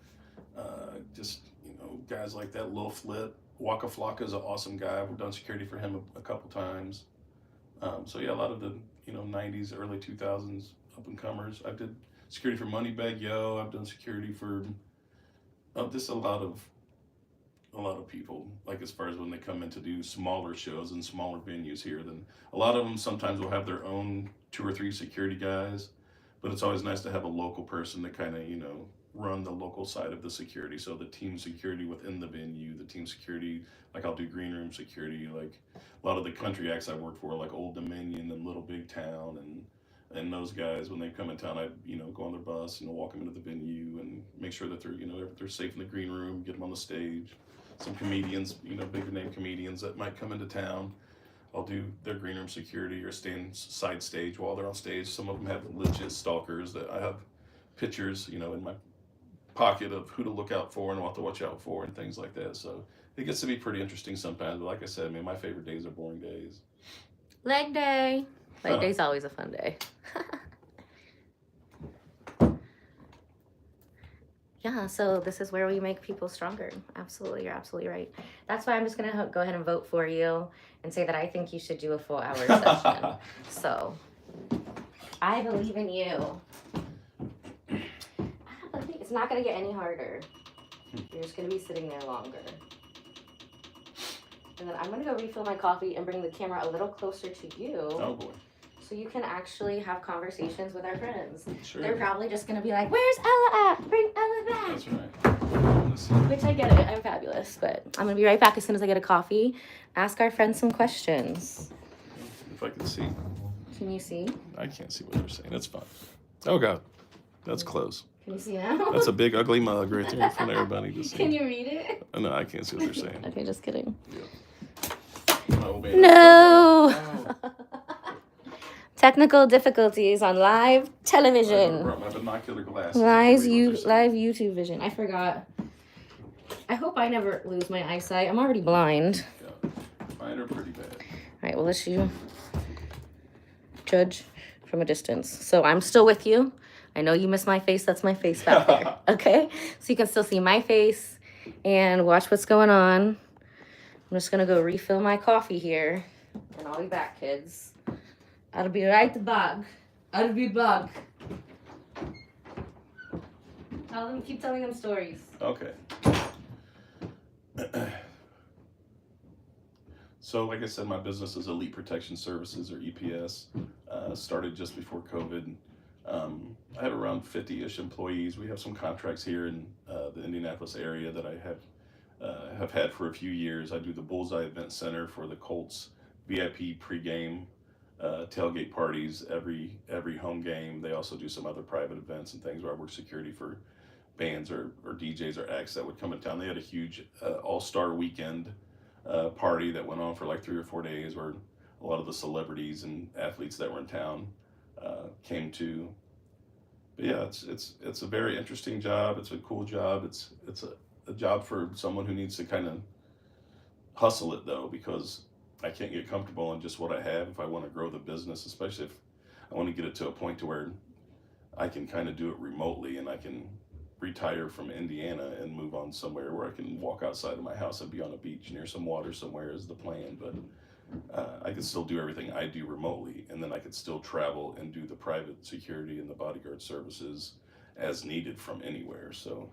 just, you know, guys like that. Lil Flip. Waka Flocka is an awesome guy. We've done security for him a couple times. So yeah, a lot of the, you know, 90s, early 2000s up and comers. I did security for Moneybag Yo. I've done security for just a lot of people, like as far as when they come in to do smaller shows and smaller venues here, then a lot of them sometimes will have their own 2 or 3 security guys, but it's always nice to have a local person to kind of, you know, run the local side of the security. So the team security within the venue, the team security, like I'll do green room security, like a lot of the country acts I work for, like Old Dominion and Little Big Town, and those guys, when they come in town, I, you know, go on their bus, you know, walk them into the venue and make sure that they're, you know, they're safe in the green room, get them on the stage. Some comedians, you know, bigger name comedians that might come into town, I'll do their green room security or stand side stage while they're on stage. Some of them have legit stalkers that I have pictures, you know, in my pocket of who to look out for and what to watch out for and things like that. So it gets to be pretty interesting sometimes. But like I said, man, my favorite days are boring days. Leg day. Leg day's always a fun day. Yeah, so this is where we make people stronger. Absolutely, you're absolutely right. That's why I'm just gonna go ahead and vote for you and say that I think you should do a full hour session. So, I believe in you. It's not gonna get any harder. You're just gonna be sitting there longer. And then I'm gonna go refill my coffee and bring the camera a little closer to you. Oh boy. So you can actually have conversations with our friends. Sure. They're probably just gonna be like, "Where's Ella at? Bring Ella back." That's right. Which I get it. I'm fabulous. But I'm gonna be right back as soon as I get a coffee. Ask our friends some questions. If I can see. Can you see? I can't see what they're saying. That's fine. Oh God, that's close. Can you see now? That's a big ugly mug right there in front of everybody to see. Can you read it? Oh, no, I can't see what they're saying. Okay, just kidding. Oh, man. No. Oh. Technical difficulties on live I television. brought my binocular glasses. Live YouTube vision. I forgot. I hope I never lose my eyesight. I'm already blind. Yeah. Mine are pretty bad. All right, well, let's you judge from a distance. So I'm still with you. I know you miss my face. That's my face back there. Okay? So you can still see my face and watch what's going on. I'm just going to go refill my coffee here. And I'll be back, kids. I'll be right back. I'll be back. Keep telling them stories. Okay. So, like I said, my business is Elite Protection Services, or EPS. Started just before COVID. I have around 50-ish employees. We have some contracts here in the Indianapolis area that I have had for a few years. I do the Bullseye Event Center for the Colts VIP pregame tailgate parties every home game. They also do some other private events and things where I work security for bands or DJs or acts that would come in town. They had a huge all-star weekend party that went on for like 3 or 4 days, where a lot of the celebrities and athletes that were in town came to. But yeah, it's a very interesting job. It's a cool job. It's a job for someone who needs to kind of hustle it, though, because I can't get comfortable in just what I have if I want to grow the business, especially if I want to get it to a point to where I can kind of do it remotely and I can retire from Indiana and move on somewhere where I can walk outside of my house and be on a beach near some water somewhere is the plan. But I can still do everything I do remotely, and then I could still travel and do the private security and the bodyguard services as needed from anywhere. So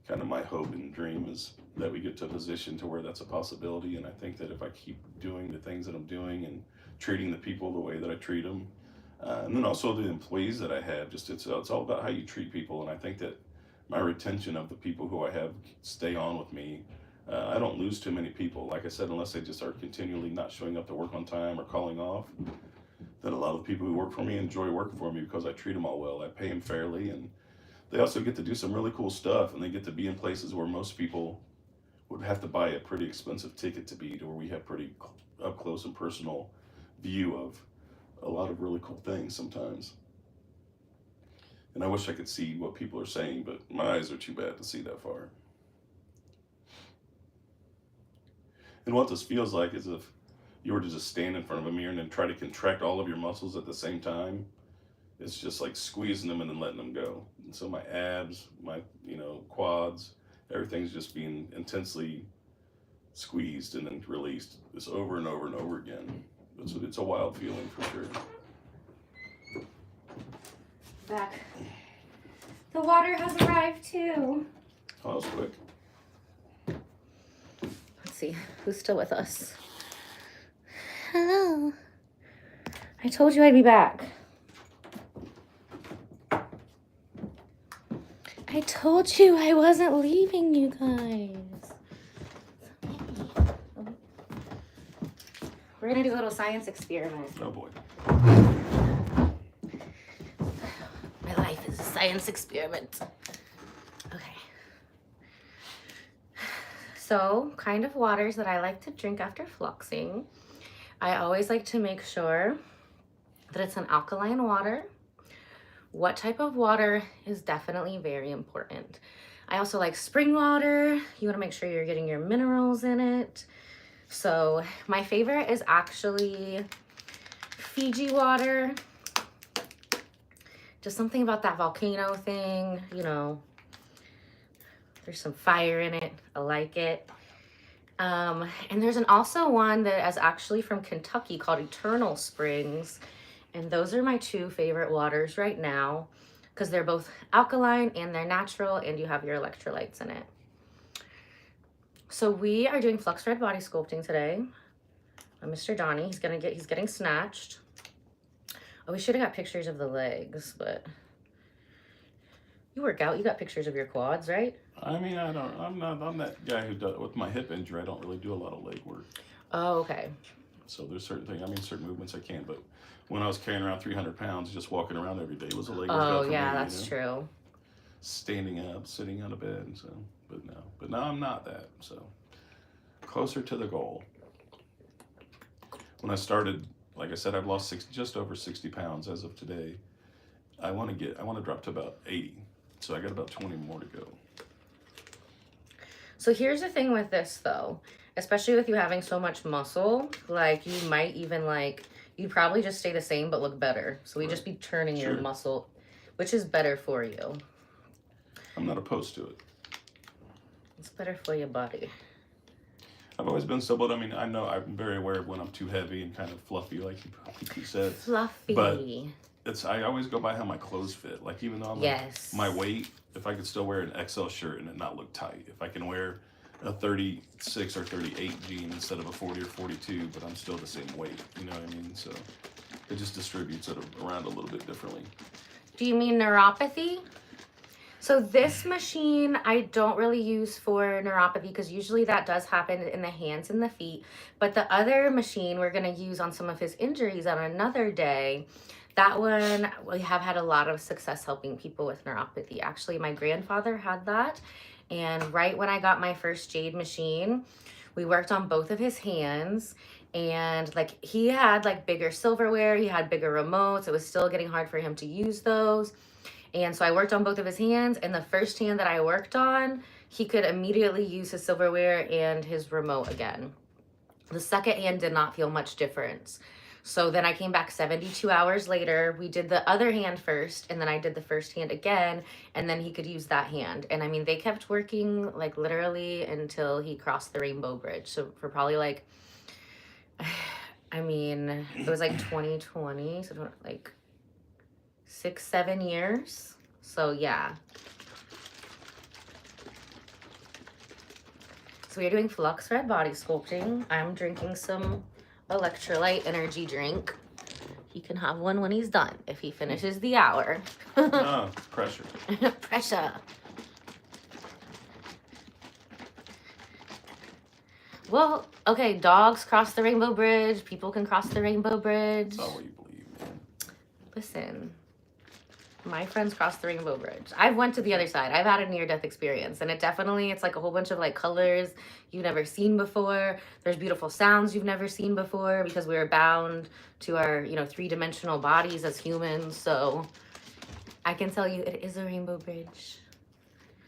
kind of my hope and dream is that we get to a position to where that's a possibility. And I think that if I keep doing the things that I'm doing and treating the people the way that I treat them, and then also the employees that I have, just it's all about how you treat people. And I think that my retention of the people who I have stay on with me. I don't lose too many people, like I said, unless they just are continually not showing up to work on time or calling off. That a lot of the people who work for me enjoy working for me because I treat them all well. I pay them fairly, and they also get to do some really cool stuff, and they get to be in places where most people would have to buy a pretty expensive ticket to be, to where we have pretty up close and personal view of a lot of really cool things sometimes. And I wish I could see what people are saying, but my eyes are too bad to see that far. And what this feels like is if you were to just stand in front of a mirror and then try to contract all of your muscles at the same time. It's just like squeezing them and then letting them go. And so my abs, my quads, everything's just being intensely squeezed and then released. This over and over and over again. It's a wild feeling for sure. Back. The water has arrived too. Oh, that was quick. Let's see who's still with us. Hello. I told you I'd be back. I told you I wasn't leaving you guys. We're gonna do a little science experiment. Oh boy. My life is a science experiment. Okay. So, kind of waters that I like to drink after fluxing. I always like to make sure that it's an alkaline water. What type of water is definitely very important. I also like spring water. You want to make sure you're getting your minerals in it. So my favorite is actually Fiji water. Just something about that volcano thing, there's some fire in it. I like it. And there's also one that is actually from Kentucky called Eternal Springs. And those are my two favorite waters right now because they're both alkaline and they're natural and you have your electrolytes in it. So we are doing Flux Red body sculpting today. Mr. Donnie, he's getting snatched. Oh, we should have got pictures of the legs, but you work out. You got pictures of your quads, right? I mean, I'm that guy who does, with my hip injury, I don't really do a lot of leg work. Oh, okay. So there's certain things, certain movements I can, but when I was carrying around 300 pounds, just walking around every day was a leg workout for me. That's true. Standing up, sitting on a bed, so, but now I'm not that, so closer to the goal. When I started, like I said, I've lost just over 60 pounds as of today. I want to drop to about 80. So I got about 20 more to go. So here's the thing with this though, especially with you having so much muscle, like you might even you'd probably just stay the same but look better. So we just be turning your muscle, which is better for you. I'm not opposed to it. It's better for your body. I've always been so, but I mean, I know I'm very aware of when I'm too heavy and kind of fluffy, like you said. Fluffy. But I always go by how my clothes fit. Like even though I'm my weight, if I could still wear an XL shirt and it not look tight, if I can wear a 36 or 38 jean instead of a 40 or 42, but I'm still the same weight. You know what I mean? So it just distributes it around a little bit differently. Do you mean neuropathy? So this machine I don't really use for neuropathy because usually that does happen in the hands and the feet. But the other machine we're going to use on some of his injuries on another day. That one, we have had a lot of success helping people with neuropathy. Actually, my grandfather had that. And right when I got my first Jade machine, we worked on both of his hands. And he had bigger silverware, he had bigger remotes. It was still getting hard for him to use those. And so I worked on both of his hands, and the first hand that I worked on, he could immediately use his silverware and his remote again. The second hand did not feel much difference. So then I came back 72 hours later. We did the other hand first, and then I did the first hand again, and then he could use that hand. And I mean, they kept working literally until he crossed the Rainbow Bridge. So for probably I mean, it was 2020, so 6-7 years. So yeah. So we're doing Flux Red body sculpting. I'm drinking some electrolyte energy drink. He can have one when he's done if he finishes the hour. Oh, pressure. Pressure. Well, okay, dogs cross the Rainbow Bridge. People can cross the Rainbow Bridge. That's not what you believe, man. Listen, my friends crossed the Rainbow Bridge. I've went to the other side. I've had a near-death experience, and it's a whole bunch of colors you've never seen before. There's beautiful sounds you've never seen before because we are bound to our, three-dimensional bodies as humans. So I can tell you it is a rainbow bridge.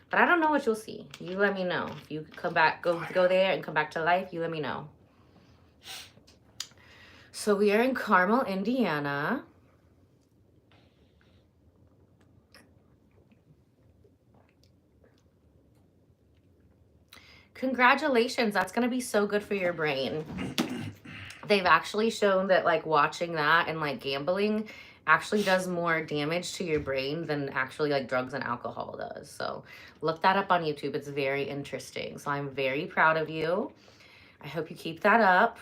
But I don't know what you'll see. You let me know. If you come back, go there and come back to life, you let me know. So we are in Carmel, Indiana. Congratulations, that's gonna be so good for your brain. They've actually shown that watching that and gambling actually does more damage to your brain than actually drugs and alcohol does. So look that up on YouTube. It's very interesting. So I'm very proud of you. I hope you keep that up.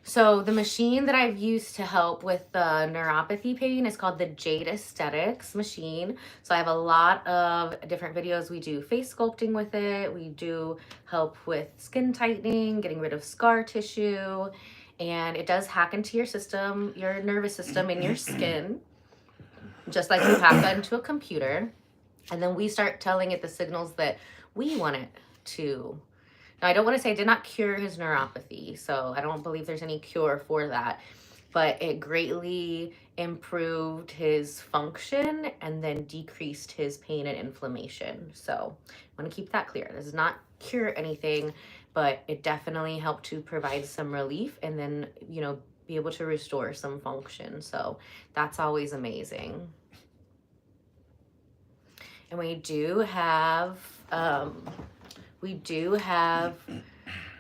So the machine that I've used to help with the neuropathy pain is called the Jade Aesthetics machine. So I have a lot of different videos. We do face sculpting with it. We do help with skin tightening, getting rid of scar tissue, and it does hack into your system, your nervous system and your skin, just like you hack that into a computer. And then we start telling it the signals that we want it to. Now, I don't want to say it did not cure his neuropathy, so I don't believe there's any cure for that, but it greatly improved his function and then decreased his pain and inflammation. So I want to keep that clear. This does not cure anything, but it definitely helped to provide some relief and then, be able to restore some function. So that's always amazing. And we do have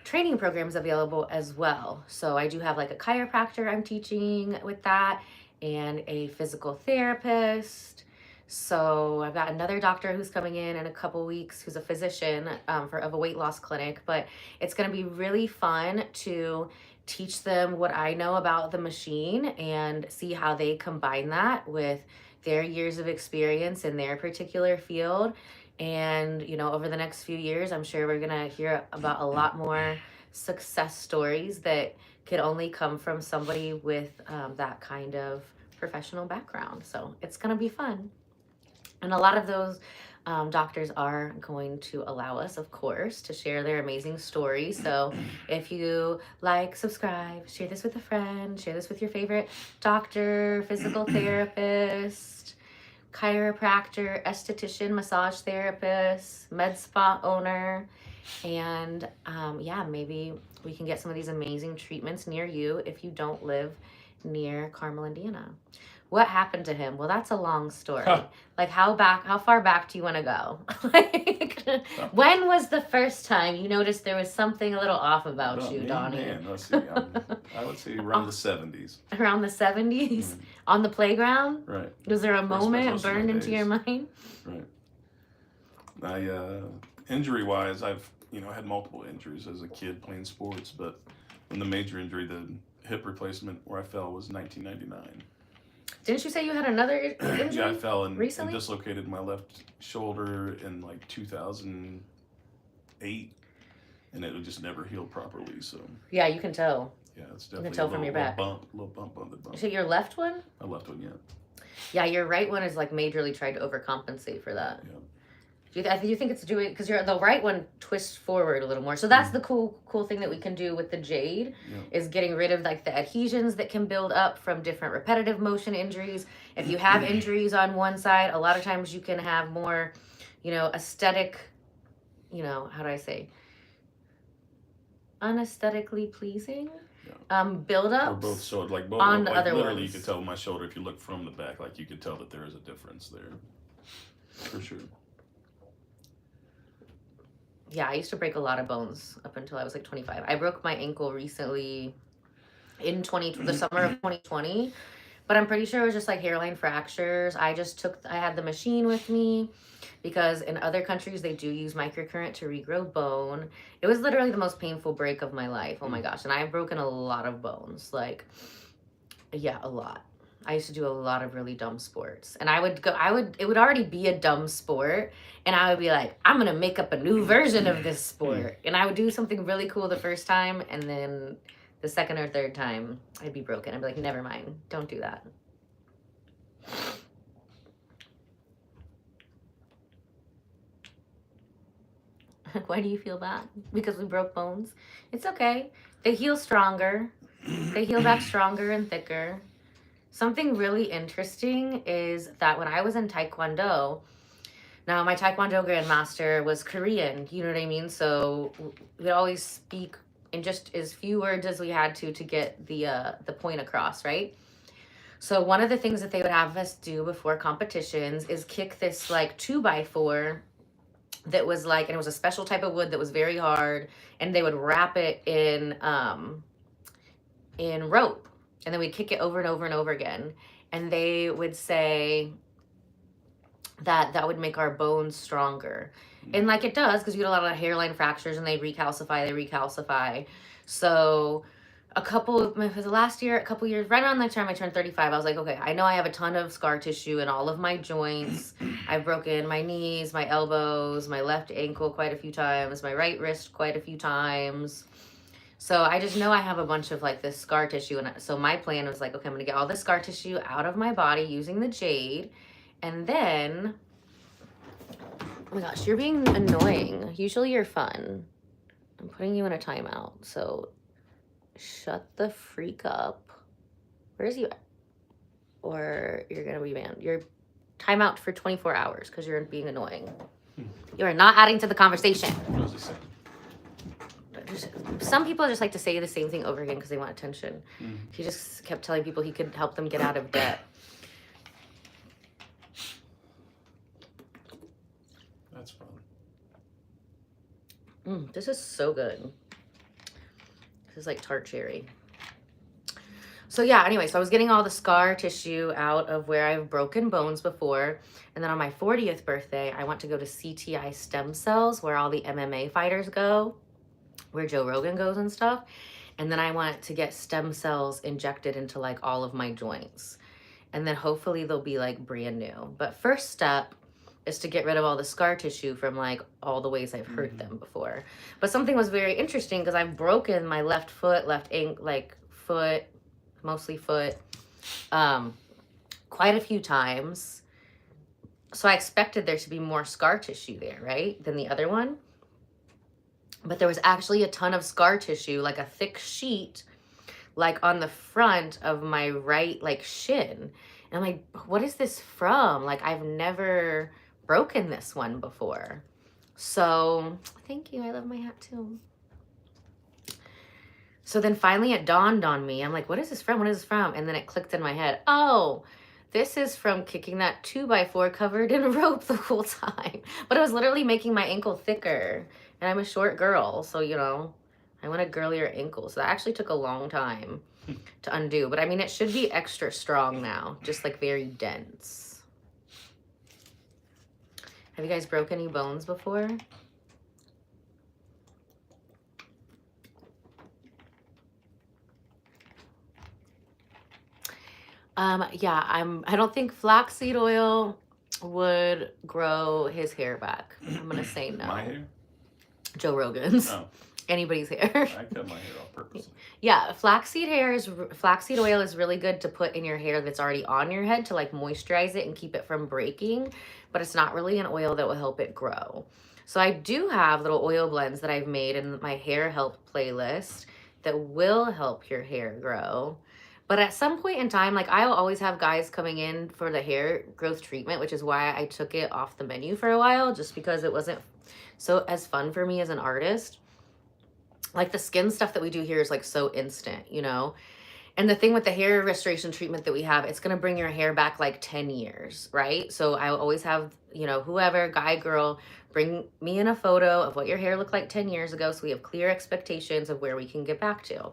training programs available as well. So I do have a chiropractor I'm teaching with that and a physical therapist. So I've got another doctor who's coming in a couple weeks, who's a physician of a weight loss clinic. But it's going to be really fun to teach them what I know about the machine and see how they combine that with their years of experience in their particular field. And, you know, over the next few years, I'm sure we're going to hear about a lot more success stories that could only come from somebody with that kind of professional background. So it's going to be fun. And a lot of those doctors are going to allow us, of course, to share their amazing stories. So if you like, subscribe, share this with a friend, share this with your favorite doctor, physical therapist, chiropractor, esthetician, massage therapist, med spa owner. And yeah, maybe we can get some of these amazing treatments near you if you don't live near Carmel, Indiana. What happened to him? Well, that's a long story. Like how far back do you want to go? Like, when was the first time you noticed there was something a little off about you, Donnie? Man, let's see. I would say around the 70s. Around the 70s? On the playground? Right. Was there a moment burned into your mind? Right. I injury-wise, I've had multiple injuries as a kid playing sports, but when the major injury, the hip replacement where I fell, was 1999. Didn't you say you had another injury? Yeah, I fell and recently? Dislocated my left shoulder in like 2008, and it just never healed properly. So yeah, you can tell. Yeah, it's You definitely can tell from your back. Little bump on the bump. So your left one? My left one, yeah. Yeah, your right one is like majorly tried to overcompensate for that. Yeah. Do you think it's doing, because the right one twists forward a little more. So that's the cool thing that we can do with the Jade, is getting rid of like the adhesions that can build up from different repetitive motion injuries. If you have injuries on one side, a lot of times you can have more, aesthetic, how do I say? Unaesthetically pleasing buildups. Or both, so like both on the other literally ones. You could tell my shoulder if you look from the back, like you could tell that there is a difference there, for sure. Yeah, I used to break a lot of bones up until I was like 25. I broke my ankle recently in the summer of 2020, but I'm pretty sure it was just like hairline fractures. I had the machine with me because in other countries they do use microcurrent to regrow bone. It was literally the most painful break of my life. Oh my gosh. And I've broken a lot of bones. Like, yeah, a lot. I used to do a lot of really dumb sports, and it would already be a dumb sport, and I would be like, I'm going to make up a new version of this sport. And I would do something really cool the first time, and then the second or third time I'd be broken. I'd be like, never mind, don't do that. Why do you feel bad? Because we broke bones? It's okay. They heal stronger. They heal back stronger and thicker. Something really interesting is that when I was in Taekwondo, now my Taekwondo grandmaster was Korean, you know what I mean? So we'd always speak in just as few words as we had to get the point across, right? So one of the things that they would have us do before competitions is kick this like 2x4 that was like, and it was a special type of wood that was very hard, and they would wrap it in rope. And then we'd kick it over and over and over again. And they would say that would make our bones stronger. And like it does, because we get a lot of hairline fractures and they recalcify. So for the last year, a couple years, right around the time I turned 35, I was like, okay, I know I have a ton of scar tissue in all of my joints. I've broken my knees, my elbows, my left ankle quite a few times, my right wrist quite a few times. So I just know I have a bunch of like this scar tissue. And so my plan was like, okay, I'm going to get all this scar tissue out of my body using the Jade. And then, oh my gosh, you're being annoying. Usually you're fun. I'm putting you in a timeout. So shut the freak up. Where's you at? Or you're going to be banned. You're timeout for 24 hours because you're being annoying. You are not adding to the conversation. What does he say? Some people just like to say the same thing over again because they want attention. He just kept telling people he could help them get out of debt. That's fun. This is so good. This is like tart cherry. So yeah, anyway, so I was getting all the scar tissue out of where I've broken bones before. And then on my 40th birthday, I went to go to CTI stem cells, where all the MMA fighters go, where Joe Rogan goes and stuff. And then I went to get stem cells injected into like all of my joints. And then hopefully they'll be like brand new. But first step is to get rid of all the scar tissue from like all the ways I've hurt them before. But something was very interesting because I've broken my left foot, foot, mostly foot, quite a few times. So I expected there to be more scar tissue there, right, than the other one. But there was actually a ton of scar tissue, like a thick sheet, like on the front of my right, like shin. And I'm like, what is this from? Like, I've never broken this one before. So thank you. I love my hat too. So then finally it dawned on me. I'm like, what is this from? What is this from? And then it clicked in my head. Oh, this is from kicking that 2x4 covered in rope the whole time. But it was literally making my ankle thicker. And I'm a short girl. So, you know, I want a girlier ankle. So that actually took a long time to undo. But I mean, it should be extra strong now. Just like very dense. Have you guys broken any bones before? Yeah, I don't think flaxseed oil would grow his hair back. I'm gonna say no. My hair? Joe Rogan's. Oh. Anybody's hair. I cut my hair off purposely. Yeah, flaxseed oil is really good to put in your hair that's already on your head to like moisturize it and keep it from breaking, but it's not really an oil that will help it grow. So I do have little oil blends that I've made in my hair health playlist that will help your hair grow. But at some point in time, like I'll always have guys coming in for the hair growth treatment, which is why I took it off the menu for a while, just because it wasn't so as fun for me as an artist. Like the skin stuff that we do here is like so instant, you know? And the thing with the hair restoration treatment that we have, it's going to bring your hair back like 10 years, right? So I will always have, you know, whoever, guy, girl, bring me in a photo of what your hair looked like 10 years ago. So we have clear expectations of where we can get back to.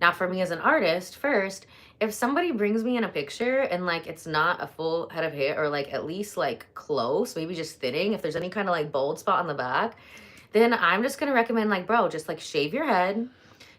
Now, for me as an artist, first, if somebody brings me in a picture and like it's not a full head of hair or like at least like close, maybe just thinning, if there's any kind of like bald spot on the back, then I'm just going to recommend like, bro, just like shave your head,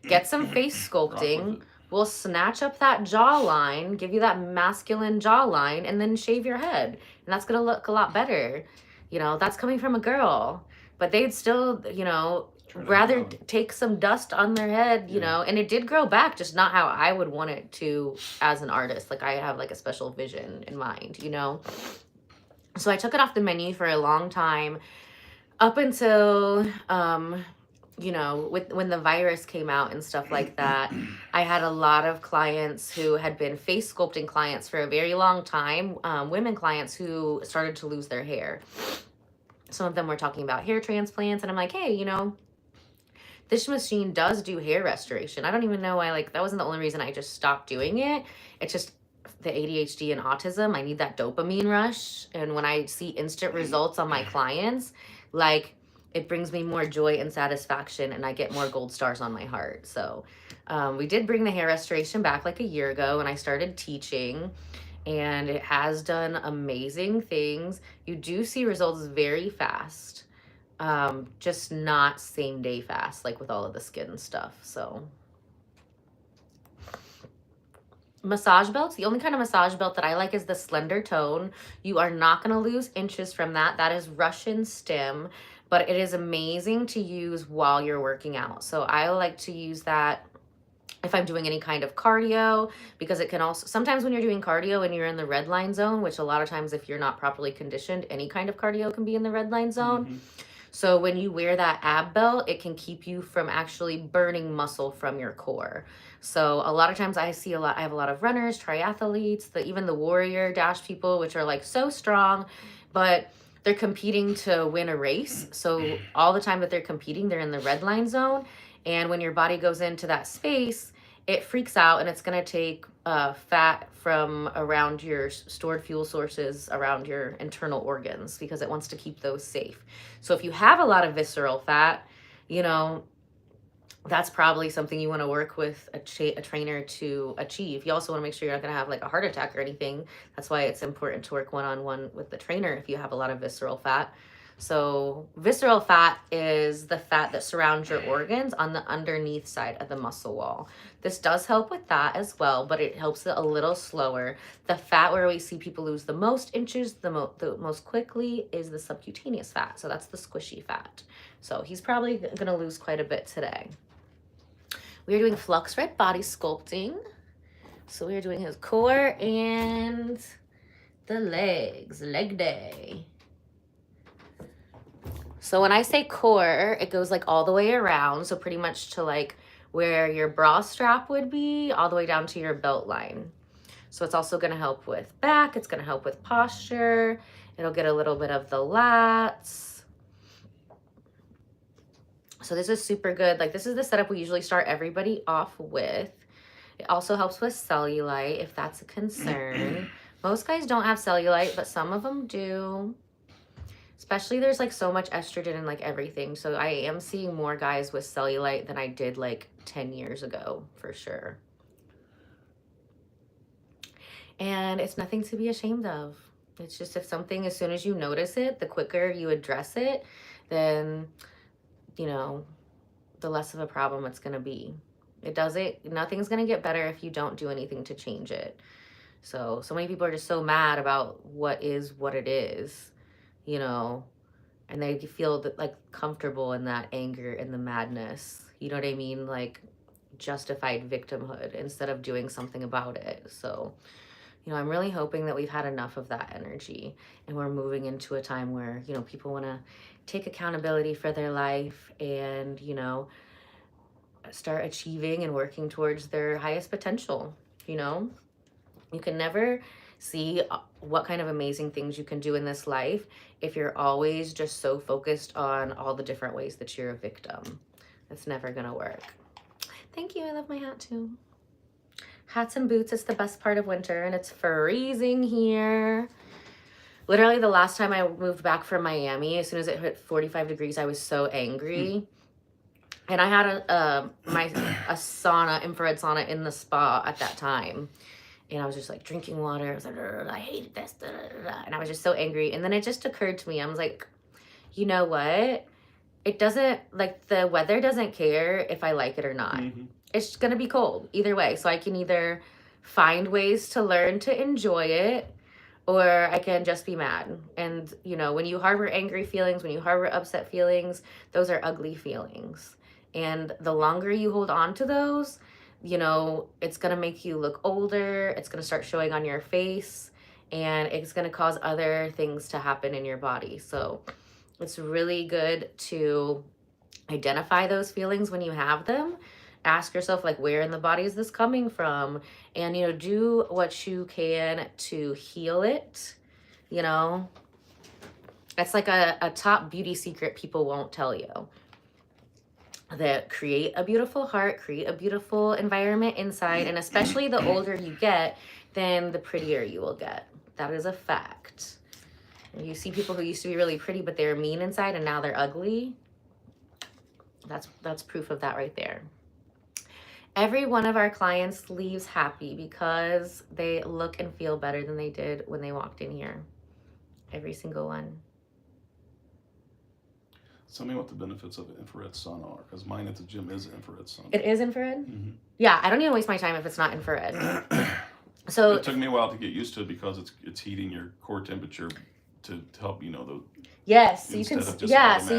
get some face sculpting. We'll snatch up that jawline, give you that masculine jawline, and then shave your head. And that's going to look a lot better. You know, that's coming from a girl. But they'd still, you know, rather take some dust on their head, you know, and it did grow back, just not how I would want it to as an artist. Like I have like a special vision in mind, you know. So I took it off the menu for a long time up until, you know, when the virus came out and stuff like that. I had a lot of clients who had been face sculpting clients for a very long time, women clients who started to lose their hair. Some of them were talking about hair transplants, and I'm like, hey, you know, this machine does do hair restoration. I don't even know why, like, that wasn't the only reason I just stopped doing it. It's just the ADHD and autism. I need that dopamine rush. And when I see instant results on my clients, like, it brings me more joy and satisfaction, and I get more gold stars on my heart. So we did bring the hair restoration back like a year ago, and I started teaching, and it has done amazing things. You do see results very fast. Just not same day fast, like with all of the skin stuff. So massage belts, the only kind of massage belt that I like is the slender tone. You are not going to lose inches from that. That is Russian stem, but it is amazing to use while you're working out. So I like to use that if I'm doing any kind of cardio, because it can also, sometimes when you're doing cardio and you're in the red line zone, which a lot of times if you're not properly conditioned, any kind of cardio can be in the red line zone. So when you wear that ab belt, it can keep you from actually burning muscle from your core. So a lot of times I have a lot of runners, triathletes, even the warrior dash people, which are like so strong, but they're competing to win a race. So all the time that they're competing, they're in the red line zone. And when your body goes into that space, it freaks out, and it's going to take fat from around your stored fuel sources around your internal organs, because it wants to keep those safe. So if you have a lot of visceral fat, you know, that's probably something you want to work with a trainer to achieve. You also want to make sure you're not going to have like a heart attack or anything. That's why it's important to work one-on-one with the trainer if you have a lot of visceral fat. So visceral fat is the fat that surrounds your organs on the underneath side of the muscle wall. This does help with that as well, but it helps it a little slower. The fat where we see people lose the most inches the most quickly is the subcutaneous fat. So that's the squishy fat. So he's probably going to lose quite a bit today. We are doing Flux Red body sculpting. So we are doing his core and the legs, leg day. So when I say core, it goes like all the way around. So pretty much to like where your bra strap would be, all the way down to your belt line. So it's also going to help with back. It's going to help with posture. It'll get a little bit of the lats. So this is super good. Like this is the setup we usually start everybody off with. It also helps with cellulite if that's a concern. Most guys don't have cellulite, but some of them do. Especially there's like so much estrogen in like everything. So I am seeing more guys with cellulite than I did like 10 years ago for sure. And it's nothing to be ashamed of. It's just if something, as soon as you notice it, the quicker you address it, then, you know, the less of a problem it's going to be. Nothing's going to get better if you don't do anything to change it. So many people are just so mad about what it is, you know, and they feel that like comfortable in that anger and the madness, you know what I mean? Like justified victimhood instead of doing something about it. So, you know, I'm really hoping that we've had enough of that energy and we're moving into a time where, you know, people want to take accountability for their life and, you know, start achieving and working towards their highest potential. You know, you can never see what kind of amazing things you can do in this life if you're always just so focused on all the different ways that you're a victim. It's never gonna work. Thank you. I love my hat too. Hats and boots is the best part of winter, and it's freezing here. Literally the last time I moved back from Miami, as soon as it hit 45 degrees, I was so angry. And I had a sauna, infrared sauna in the spa at that time. And I was just like drinking water. I was like, I hated this. And I was just so angry. And then it just occurred to me, I was like, you know what? It doesn't, like the weather doesn't care if I like it or not. Mm-hmm. It's going to be cold either way. So I can either find ways to learn to enjoy it, or I can just be mad. And, you know, when you harbor angry feelings, when you harbor upset feelings, those are ugly feelings. And the longer you hold on to those, you know, it's going to make you look older. It's going to start showing on your face, and it's going to cause other things to happen in your body. So it's really good to identify those feelings when you have them. Ask yourself, like, where in the body is this coming from? And, you know, do what you can to heal it. You know, it's like a top beauty secret people won't tell you. That create a beautiful heart, create a beautiful environment inside. And especially the older you get, then the prettier you will get. That is a fact. You see people who used to be really pretty, but they're mean inside and now they're ugly. That's proof of that right there. Every one of our clients leaves happy because they look and feel better than they did when they walked in here. Every single one. Tell me what the benefits of an infrared sauna are, because mine at the gym is infrared sauna. It is infrared? Mm-hmm. Yeah, I don't even waste my time if it's not infrared. So it took me a while to get used to it because it's heating your core temperature to help, you know, the yes, you can, yeah, so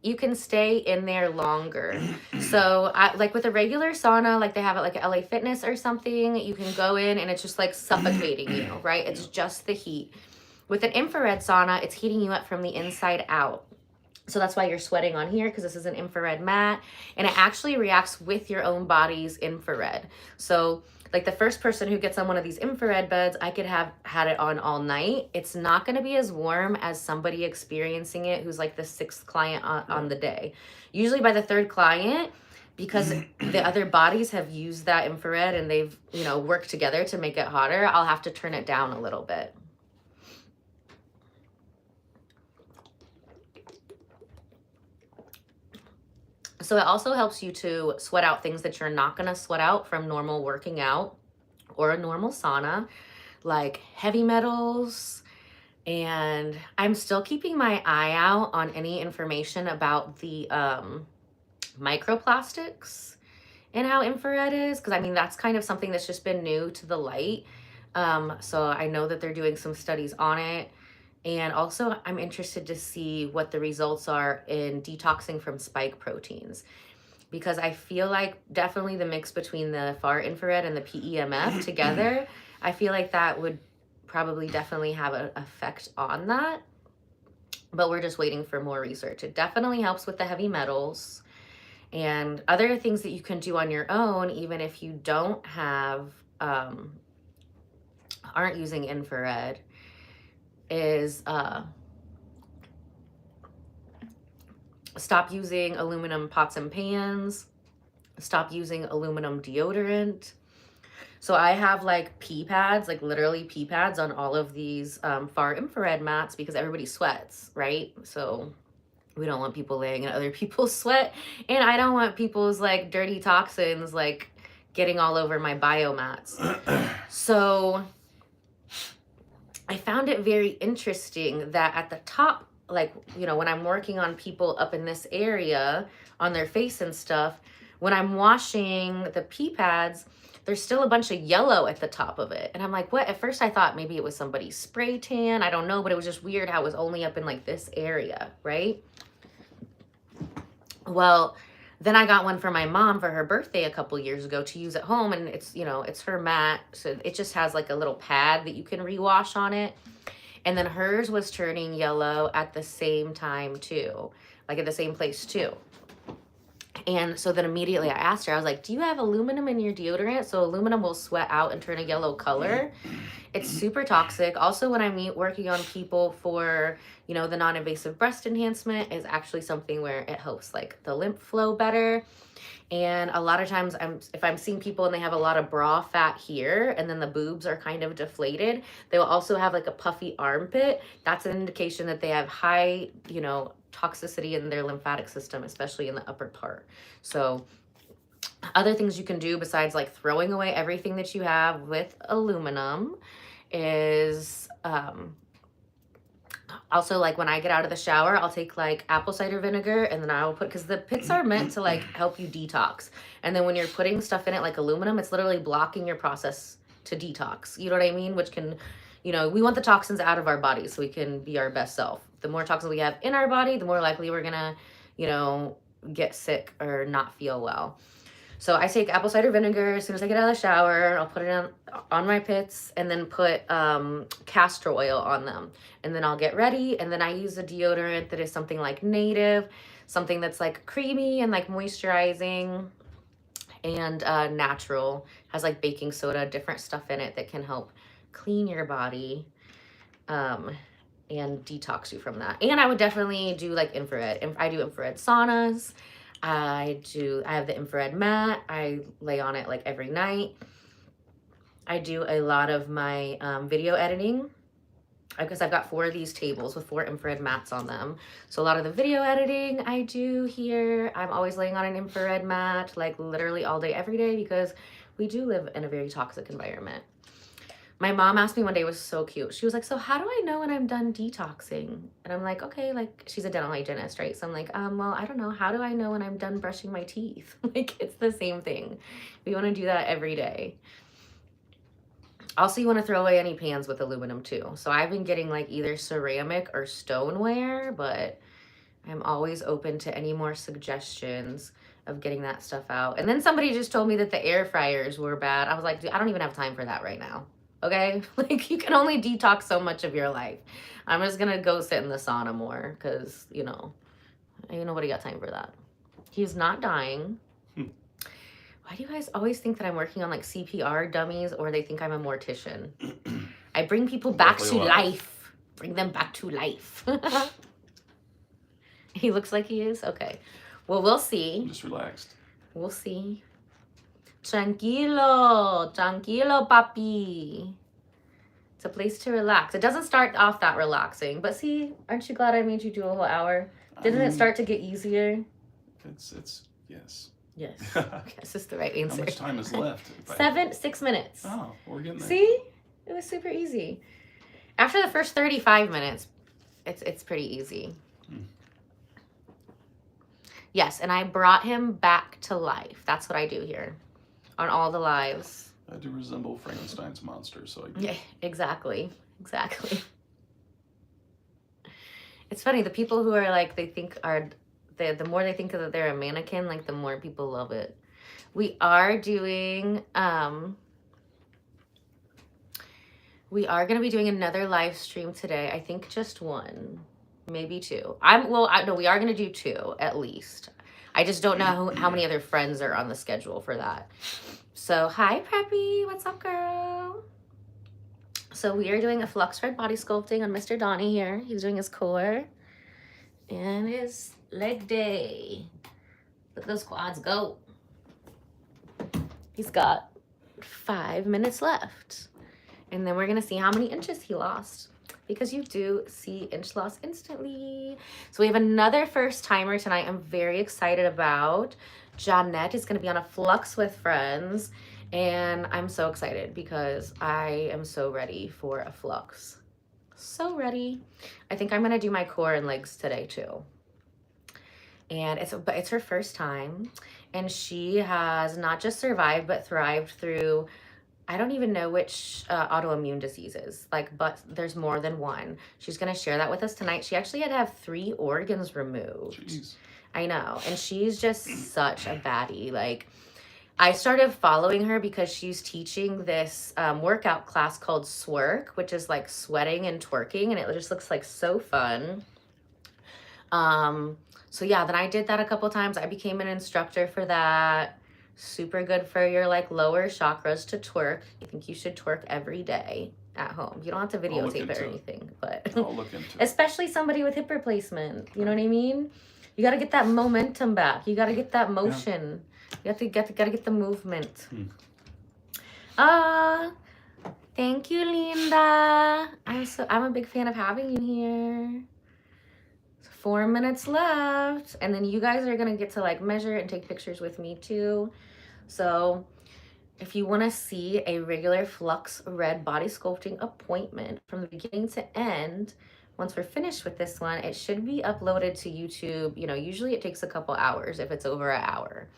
you can stay in there longer. So like with a regular sauna, like they have it like at LA Fitness or something, you can go in and it's just like suffocating you, right? It's just the heat. With an infrared sauna, it's heating you up from the inside out. So that's why you're sweating on here, because this is an infrared mat, and it actually reacts with your own body's infrared. So like the first person who gets on one of these infrared beds, I could have had it on all night. It's not going to be as warm as somebody experiencing it who's like the 6th client on the day. Usually by the 3rd client, because the other bodies have used that infrared and they've, you know, worked together to make it hotter, I'll have to turn it down a little bit. So it also helps you to sweat out things that you're not going to sweat out from normal working out or a normal sauna, like heavy metals. And I'm still keeping my eye out on any information about the microplastics and how infrared is, because I mean, that's kind of something that's just been new to the light. So I know that they're doing some studies on it. And also, I'm interested to see what the results are in detoxing from spike proteins, because I feel like definitely the mix between the far infrared and the PEMF together, I feel like that would probably definitely have an effect on that. But we're just waiting for more research. It definitely helps with the heavy metals and other things that you can do on your own, even if you don't have, aren't using infrared, is stop using aluminum pots and pans, stop using aluminum deodorant. So I have like pee pads, like literally pee pads on all of these far infrared mats, because everybody sweats, right? So we don't want people laying in other people's sweat, and I don't want people's like dirty toxins like getting all over my biomats. So I found it very interesting that at the top, like, you know, when I'm working on people up in this area on their face and stuff, when I'm washing the pee pads, there's still a bunch of yellow at the top of it. And I'm like, what? At first I thought maybe it was somebody's spray tan. I don't know, but it was just weird how it was only up in like this area, right? Well, then I got one for my mom for her birthday a couple years ago to use at home. And it's, you know, it's her mat. So it just has like a little pad that you can rewash on it. And then hers was turning yellow at the same time too, like at the same place too. And so then immediately I asked her, I was like, do you have aluminum in your deodorant? So aluminum will sweat out and turn a yellow color. It's super toxic. Also, when I'm working on people for, you know, the non-invasive breast enhancement is actually something where it helps like the lymph flow better. And a lot of times if I'm seeing people and they have a lot of bra fat here and then the boobs are kind of deflated, they will also have like a puffy armpit. That's an indication that they have high, you know, toxicity in their lymphatic system, especially in the upper part. So other things you can do besides like throwing away everything that you have with aluminum is also like when I get out of the shower, I'll take like apple cider vinegar and then I'll put, because the pits are meant to like help you detox. And then when you're putting stuff in it like aluminum, it's literally blocking your process to detox. You know what I mean? Which can, you know, we want the toxins out of our body so we can be our best self. The more toxins we have in our body, the more likely we're gonna, you know, get sick or not feel well. So I take apple cider vinegar as soon as I get out of the shower. I'll put it on my pits and then put castor oil on them. And then I'll get ready. And then I use a deodorant that is something like native, something that's like creamy and like moisturizing and natural. Has like baking soda, different stuff in it that can help clean your body and detox you from that. And I would definitely do like infrared. I do infrared saunas. I have the infrared mat. I lay on it like every night. I do a lot of my video editing because I've got 4 of these tables with 4 infrared mats on them. So a lot of the video editing I do here, I'm always laying on an infrared mat, like literally all day, every day, because we do live in a very toxic environment. My mom asked me one day, it was so cute. She was like, so how do I know when I'm done detoxing? And I'm like, okay, like she's a dental hygienist, right? So I'm like, well, I don't know. How do I know when I'm done brushing my teeth? Like it's the same thing. We want to do that every day. Also, you want to throw away any pans with aluminum too. So I've been getting like either ceramic or stoneware, but I'm always open to any more suggestions of getting that stuff out. And then somebody just told me that the air fryers were bad. I was like, dude, I don't even have time for that right now. Okay, like you can only detox so much of your life. I'm just gonna go sit in the sauna more because, you know, ain't nobody got time for that. He's not dying. Why do you guys always think that I'm working on like CPR dummies, or they think I'm a mortician? I bring people back to life. Bring them back to life. He looks like he is? Okay. Well, we'll see. I'm just relaxed. We'll see. Tranquilo, tranquilo, papi. It's a place to relax. It doesn't start off that relaxing, but see, aren't you glad I made you do a whole hour? Didn't it start to get easier? It's Yes. Yes. Yes, is the right answer. How much time is left? 6 minutes. Oh, we're getting there. See? It was super easy. After the first 35 minutes, it's pretty easy. Yes, and I brought him back to life. That's what I do here on all the lives. I do resemble Frankenstein's monster, so I Yeah, exactly. Exactly. It's funny, the people who are like, they think are, the more they think that they're a mannequin, like the more people love it. We are doing, we are going to be doing another live stream today. I think just one, maybe two. No, we are going to do two at least. I just don't know how many other friends are on the schedule for that. So, hi, Preppy. What's up, girl? So we are doing a Flux Red body sculpting on Mr. Donnie here. He's doing his core and his leg day. Look at those quads go. He's got 5 minutes left. And then we're going to see how many inches he lost, because you do see inch loss instantly. So we have another first timer tonight I'm very excited about. Jeanette is going to be on a Flux with friends. And I'm so excited because I am so ready for a Flux. So ready. I think I'm going to do my core and legs today too. And it's her first time. And she has not just survived, but thrived through, I don't even know which autoimmune diseases, but there's more than one. She's going to share that with us tonight. She actually had to have 3 organs removed. Jeez. I know. And she's just such a baddie. Like, I started following her because she's teaching this workout class called Swerk, which is like sweating and twerking. And it just looks like so fun. So yeah, then I did that a couple times. I became an instructor for that. Super good for your like lower chakras to twerk. I think you should twerk every day at home. You don't have to videotape it or anything, but I'll look into it. Especially somebody with hip replacement. You know what I mean? You got to get that momentum back. You got to get that motion. Yeah. You got to get the movement. Thank you, Linda. I'm a big fan of having you here. 4 minutes left, and then you guys are gonna get to like measure and take pictures with me too. So if you want to see a regular Flux Red body sculpting appointment from the beginning to end, once we're finished with this one, it should be uploaded to YouTube. You know, usually it takes a couple hours if it's over an hour,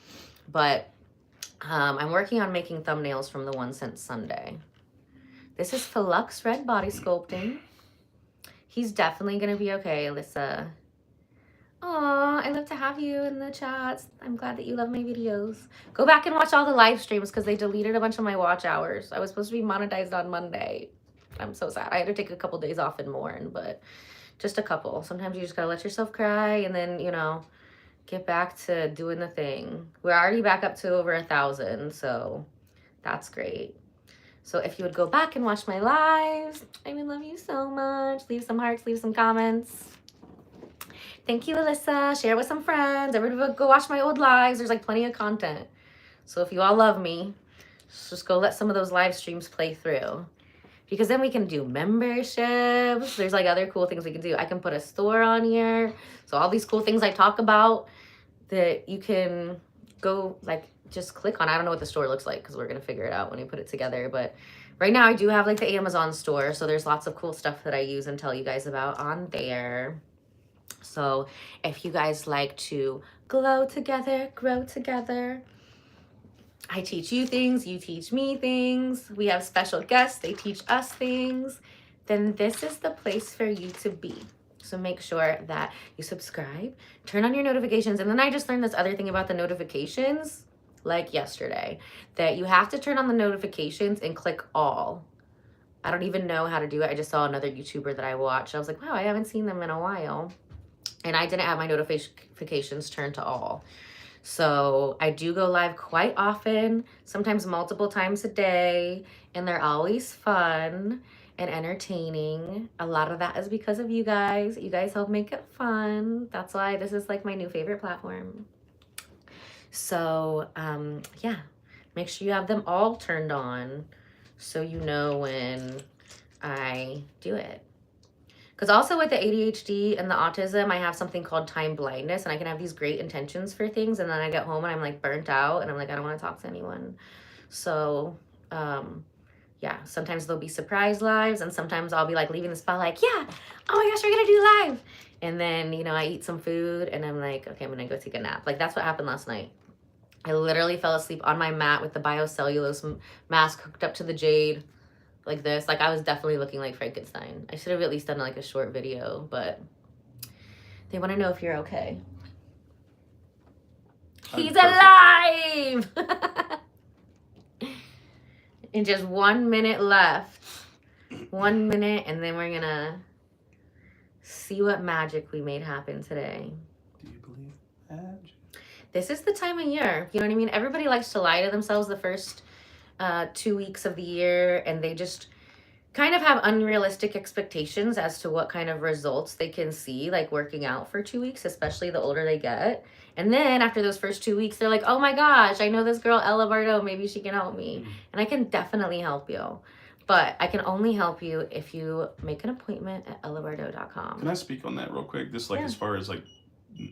but I'm working on making thumbnails from the one since Sunday. This is Flux Red body sculpting. He's definitely gonna be okay, Alyssa. Aw, I love to have you in the chats. I'm glad that you love my videos. Go back and watch all the live streams because they deleted a bunch of my watch hours. I was supposed to be monetized on Monday. I'm so sad. I had to take a couple days off in Mourn, but just a couple. Sometimes you just gotta let yourself cry and then, you know, get back to doing the thing. We're already back up to over 1,000, so that's great. So if you would go back and watch my lives, I would love you so much. Leave some hearts, leave some comments. Thank you, Alyssa. Share it with some friends. Everybody go watch my old lives. There's like plenty of content. So if you all love me, just go let some of those live streams play through. Because then we can do memberships. There's like other cool things we can do. I can put a store on here. So all these cool things I talk about that you can go like just click on. I don't know what the store looks like because we're going to figure it out when we put it together. But right now I do have like the Amazon store. So there's lots of cool stuff that I use and tell you guys about on there. So if you guys like to glow together, grow together, I teach you things, you teach me things, we have special guests, they teach us things, then this is the place for you to be. So make sure that you subscribe, turn on your notifications. And then I just learned this other thing about the notifications, like yesterday, that you have to turn on the notifications and click all. I don't even know how to do it. I just saw another YouTuber that I watched. I was like, wow, I haven't seen them in a while. And I didn't have my notifications turned to all. So I do go live quite often, sometimes multiple times a day, and they're always fun and entertaining. A lot of that is because of you guys. You guys help make it fun. That's why this is like my new favorite platform. So yeah, make sure you have them all turned on so you know when I do it. Because also with the ADHD and the autism, I have something called time blindness, and I can have these great intentions for things, and then I get home and I'm like burnt out, and I'm like, I don't want to talk to anyone. So, yeah, sometimes there'll be surprise lives, and sometimes I'll be like leaving the spot like, yeah, oh my gosh, we're gonna do live. And then, you know, I eat some food and I'm like, okay, I'm gonna go take a nap. Like, that's what happened last night. I literally fell asleep on my mat with the biocellulose mask hooked up to the Jade like this. Like, I was definitely looking like Frankenstein. I should have at least done like a short video, but they want to know if you're okay. He's alive! And just 1 minute left. 1 minute, and then we're gonna see what magic we made happen today. Do you believe magic? This is the time of year. You know what I mean? Everybody likes to lie to themselves the first 2 weeks of the year, and they just kind of have unrealistic expectations as to what kind of results they can see, like working out for 2 weeks, especially the older they get. And then after those first 2 weeks, they're like, oh my gosh, I know this girl, Ella Bardo, maybe she can help me. And I can definitely help you. But I can only help you if you make an appointment at ellabardo.com. Can I speak on that real quick? Just like as far as like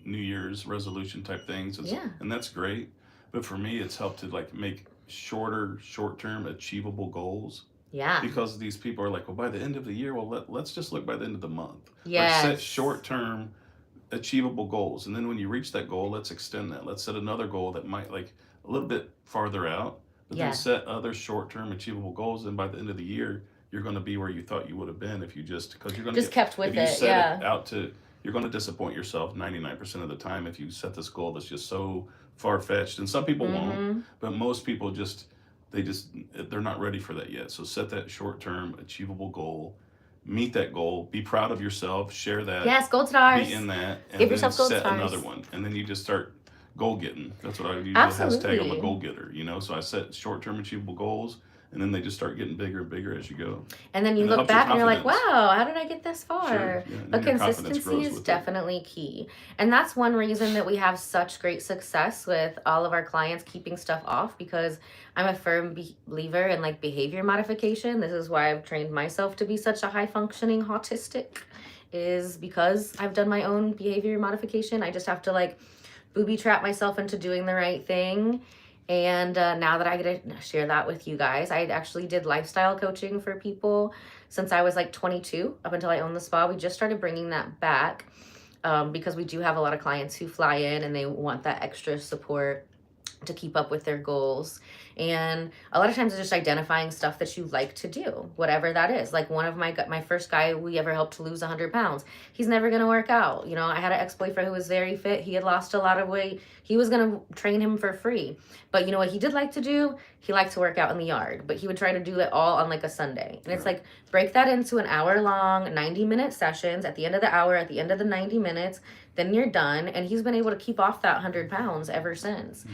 New Year's resolution type things. And that's great. But for me, it's helped to like make short-term achievable goals. Yeah. Because these people are like, well, by the end of the year, well, let's just look by the end of the month. Yes. Like set short-term achievable goals. And then when you reach that goal, let's extend that. Let's set another goal that might like a little bit farther out. But then set other short-term achievable goals. And by the end of the year, you're going to be where you thought you would have been if you because you're going to kept with if you set it out to, you're going to disappoint yourself 99% of the time if you set this goal that's just so far-fetched. And some people won't, but most people they're not ready for that yet. So set that short-term achievable goal, meet that goal, be proud of yourself, share that. Yes, gold stars. Be in that, and give then yourself gold set stars. another one, and then you just start goal getting. That's what I use. Absolutely. The hashtag. I'm a goal getter. You know, so I set short-term achievable goals, and then they just start getting bigger and bigger as you go. And then you look back and you're like, wow, how did I get this far? Sure, yeah. But consistency is definitely key. And that's one reason that we have such great success with all of our clients keeping stuff off, because I'm a firm believer in like behavior modification. This is why I've trained myself to be such a high functioning autistic, is because I've done my own behavior modification. I just have to like booby trap myself into doing the right thing. And now that I get to share that with you guys, I actually did lifestyle coaching for people since I was like 22 up until I owned the spa. We just started bringing that back because we do have a lot of clients who fly in and they want that extra support to keep up with their goals. And a lot of times it's just identifying stuff that you like to do, whatever that is. Like one of my first guy we ever helped to lose 100 pounds. He's never going to work out. You know, I had an ex-boyfriend who was very fit. He had lost a lot of weight. He was going to train him for free. But you know what he did like to do? He liked to work out in the yard, but he would try to do it all on like a Sunday. And it's like, break that into an hour-long, 90-minute sessions. At the end of the hour, at the end of the 90 minutes, then you're done. And he's been able to keep off that 100 pounds ever since.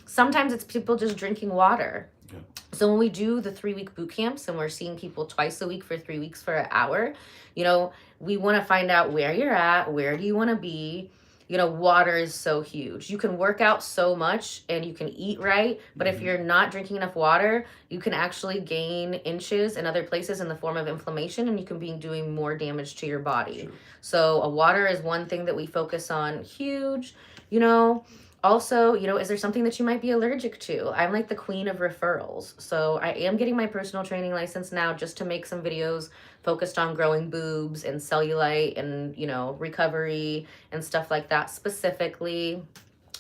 Sometimes it's people just drinking water. Yeah. So when we do the 3-week boot camps and we're seeing people twice a week for 3 weeks for an hour, you know, we want to find out where you're at, where do you want to be. You know, water is so huge. You can work out so much and you can eat right, but if you're not drinking enough water, you can actually gain inches in other places in the form of inflammation, and you can be doing more damage to your body. Sure. So water is one thing that we focus on, huge, you know. Also, you know, is there something that you might be allergic to? I'm like the queen of referrals. So I am getting my personal training license now just to make some videos focused on growing boobs and cellulite and, you know, recovery and stuff like that specifically.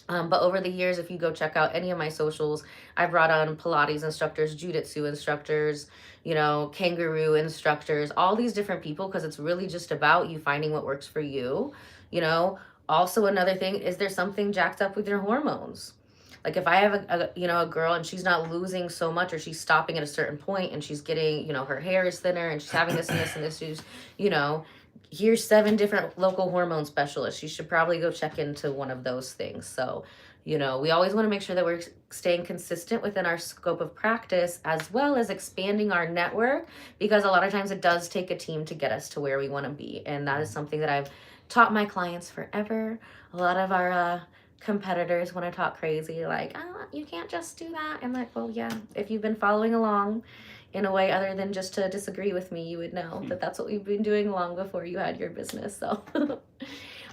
But over the years, if you go check out any of my socials, I brought on Pilates instructors, Jiu-Jitsu instructors, you know, kangaroo instructors, all these different people, because it's really just about you finding what works for you, you know. Also, another thing, is there something jacked up with your hormones? Like if I have a girl and she's not losing so much, or she's stopping at a certain point and she's getting, you know, her hair is thinner and she's having this and this and this, she's, you know, here's 7 different local hormone specialists. You should probably go check into one of those things. So, you know, we always want to make sure that we're staying consistent within our scope of practice, as well as expanding our network, because a lot of times it does take a team to get us to where we want to be. And that is something that I've taught my clients forever. A lot of our competitors want to talk crazy, like, oh, you can't just do that. I'm like, well, yeah, if you've been following along, in a way other than just to disagree with me, you would know that that's what we've been doing long before you had your business. So,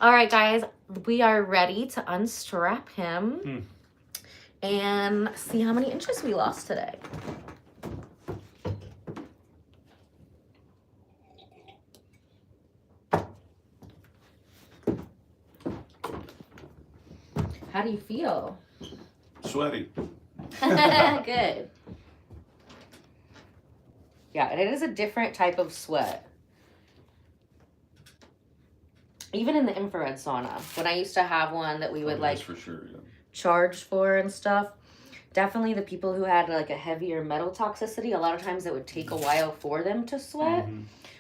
all right, guys, we are ready to unstrap him and see how many inches we lost today. How do you feel? Sweaty. Good. Yeah, and it is a different type of sweat. Even in the infrared sauna, when I used to have one that we would like for sure, yeah. charge for and stuff, definitely the people who had like a heavier metal toxicity, a lot of times it would take a while for them to sweat.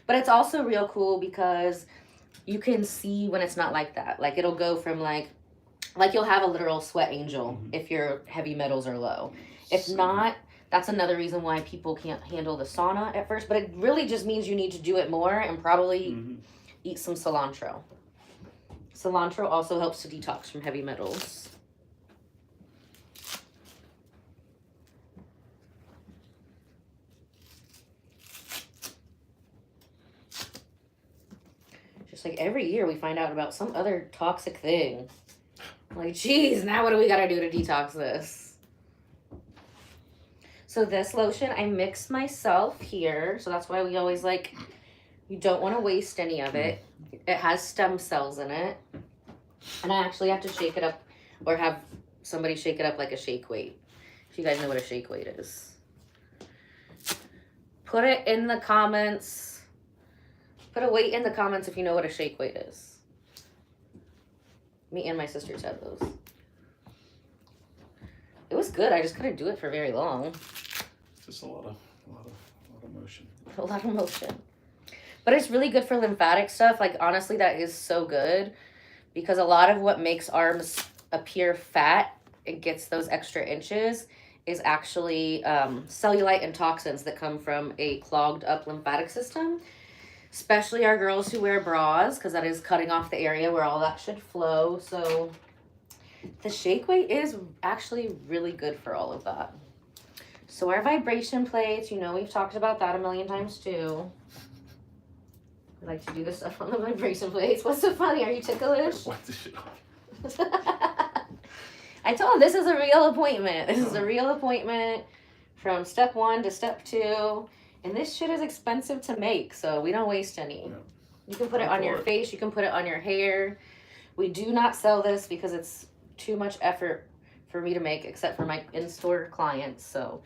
But it's also real cool because you can see when it's not like that. Like it'll go from like you'll have a literal sweat angel if your heavy metals are low. If not, that's another reason why people can't handle the sauna at first. But it really just means you need to do it more and probably eat some cilantro. Cilantro also helps to detox from heavy metals. Just like every year we find out about some other toxic thing. Like, geez, now what do we gotta do to detox this? So this lotion, I mixed myself here. So that's why we always like, you don't want to waste any of it. It has stem cells in it. And I actually have to shake it up or have somebody shake it up like a shake weight. If you guys know what a shake weight is. Put it in the comments. Put a weight in the comments if you know what a shake weight is. Me and my sisters had those. It was good. I just couldn't do it for very long. Just a lot of motion. A lot of motion. But it's really good for lymphatic stuff. Like, honestly, that is so good. Because a lot of what makes arms appear fat, it gets those extra inches, is actually cellulite and toxins that come from a clogged up lymphatic system. Especially our girls who wear bras, because that is cutting off the area where all that should flow. So the shake weight is actually really good for all of that. So our vibration plates, you know, we've talked about that a million times too. We like to do this stuff on the vibration plates. What's so funny? Are you ticklish? Wipe the shit off. I told him this is a real appointment. This is a real appointment from step 1 to step 2. And this shit is expensive to make, so we don't waste any. Yeah. You can put it on your face. You can put it on your hair. We do not sell this because it's too much effort for me to make, except for my in-store clients. So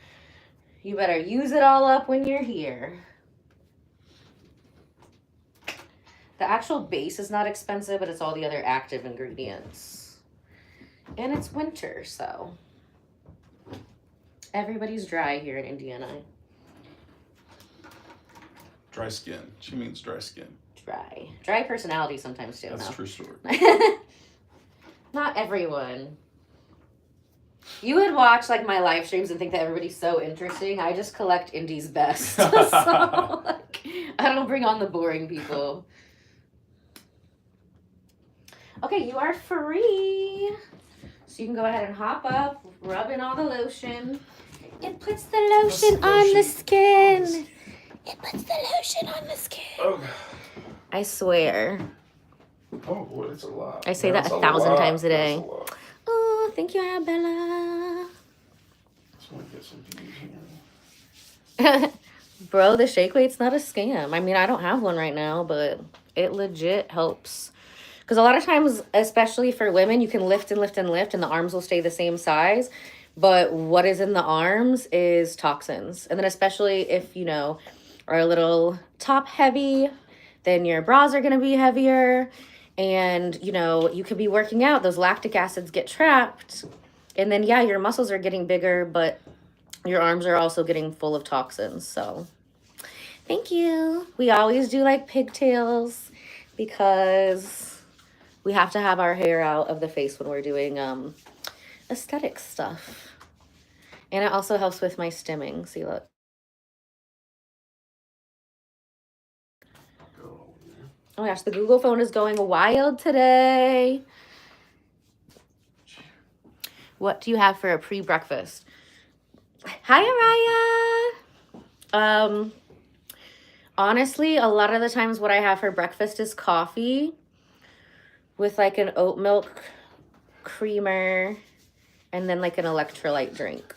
you better use it all up when you're here. The actual base is not expensive, but it's all the other active ingredients. And it's winter, so everybody's dry here in Indiana. Dry skin. She means dry skin. Dry personality sometimes too. That's no. true story. Not everyone. You would watch like my live streams and think that everybody's so interesting. I just collect Indie's best. So like, I don't bring on the boring people. Okay, you are free. So you can go ahead and hop up, rub in all the lotion. It puts the lotion on the skin. It puts the lotion on the skin. Oh. I swear. Oh boy, it's a lot. I say that 1,000 times a day. Oh, thank you, Arabella. Just want to get some views here. Bro, the shake weight's not a scam. I mean, I don't have one right now, but it legit helps. Because a lot of times, especially for women, you can lift and lift and lift, and the arms will stay the same size. But what is in the arms is toxins. And then especially if, you know, are a little top heavy, then your bras are going to be heavier. And, you know, you could be working out. Those lactic acids get trapped. And then, yeah, your muscles are getting bigger, but your arms are also getting full of toxins. So thank you. We always do like pigtails because we have to have our hair out of the face when we're doing aesthetic stuff. And it also helps with my stimming. See, look. Oh my gosh, the Google phone is going wild today. What do you have for a pre-breakfast? Hi, Araya. Honestly, a lot of the times what I have for breakfast is coffee with like an oat milk creamer and then like an electrolyte drink.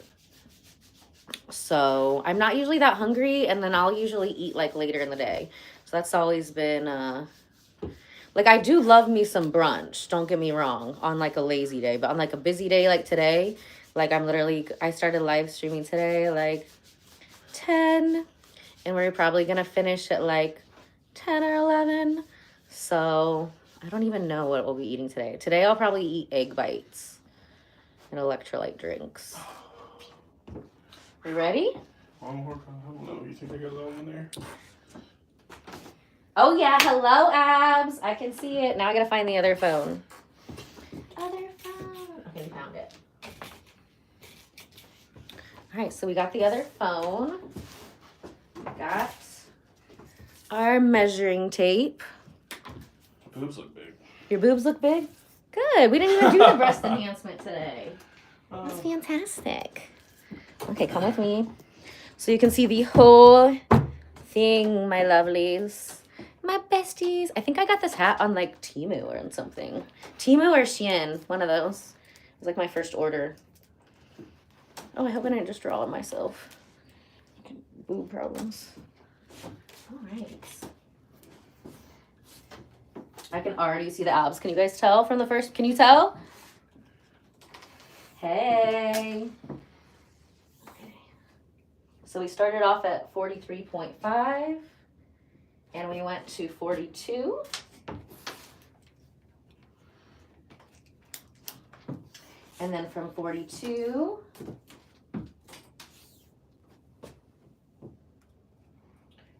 So I'm not usually that hungry, and then I'll usually eat like later in the day. So that's always been like, I do love me some brunch, don't get me wrong, on like a lazy day, but on like a busy day like today, like I started live streaming today like 10, and we're probably gonna finish at like 10 or 11. So I don't even know what we'll be eating today. Today I'll probably eat egg bites and electrolyte drinks. You ready? One more. I don't know. You think I got it all in there? Oh yeah, hello abs. I can see it. Now I gotta find the other phone. Other phone. Okay, found it. All right, so we got the other phone. Got our measuring tape. Boobs look big. Your boobs look big? Good. We didn't even do the breast enhancement today. That's fantastic. Okay, come with me. So you can see the whole thing, my lovelies. My besties. I think I got this hat on like Temu or something. Temu or Shein, one of those. It was like my first order. Oh, I hope I didn't just draw on myself. Boob problems. All right. I can already see the abs. Can you guys tell from the first? Can you tell? Hey. Okay. So we started off at 43.5 and we went to 42. And then from 42,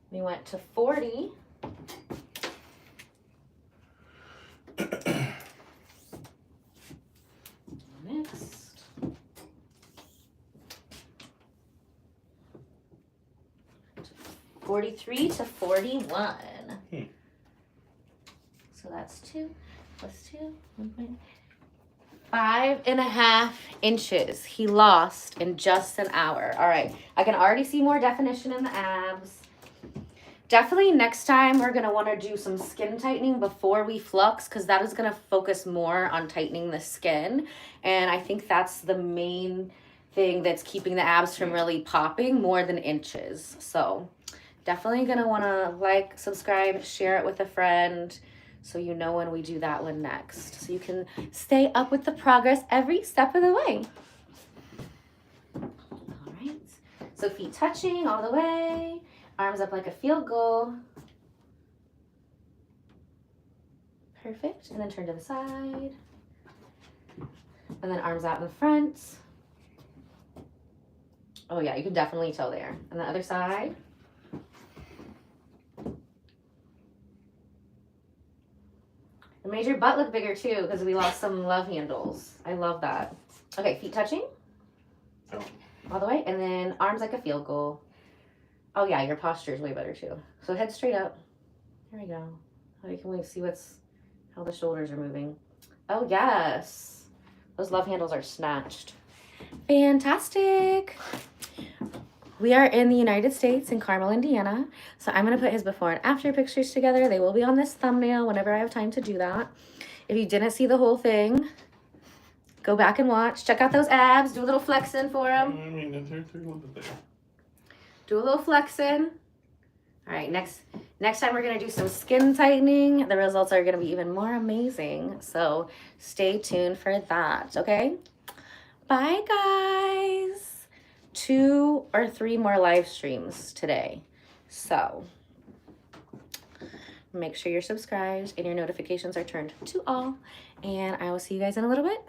we went to 40. Next. 43 to 41. So that's 2 plus 2. 5.5 inches he lost in just an hour. All right, I can already see more definition in the abs. Definitely next time we're going to want to do some skin tightening before we flux, because that is going to focus more on tightening the skin. And I think that's the main thing that's keeping the abs from really popping more than inches. So definitely going to want to like, subscribe, share it with a friend, so you know when we do that one next. So you can stay up with the progress every step of the way. All right. So feet touching all the way. Arms up like a field goal. Perfect. And then turn to the side. And then arms out in the front. Oh yeah, you can definitely tell there. And the other side. It made your butt look bigger too, because we lost some love handles. I love that. Okay, feet touching. All the way. And then arms like a field goal. Oh yeah, your posture is way better too. So head straight up. There we go. Oh, can we see how the shoulders are moving? Oh yes. Those love handles are snatched. Fantastic. We are in the United States, in Carmel, Indiana. So I'm going to put his before and after pictures together. They will be on this thumbnail whenever I have time to do that. If you didn't see the whole thing, go back and watch. Check out those abs. Do a little flexing for them. I mean, they're a little bit there. Do a little flexing. All right, next time we're going to do some skin tightening. The results are going to be even more amazing. So stay tuned for that, okay? Bye, guys. 2 or 3 more live streams today. So make sure you're subscribed and your notifications are turned to all. And I will see you guys in a little bit.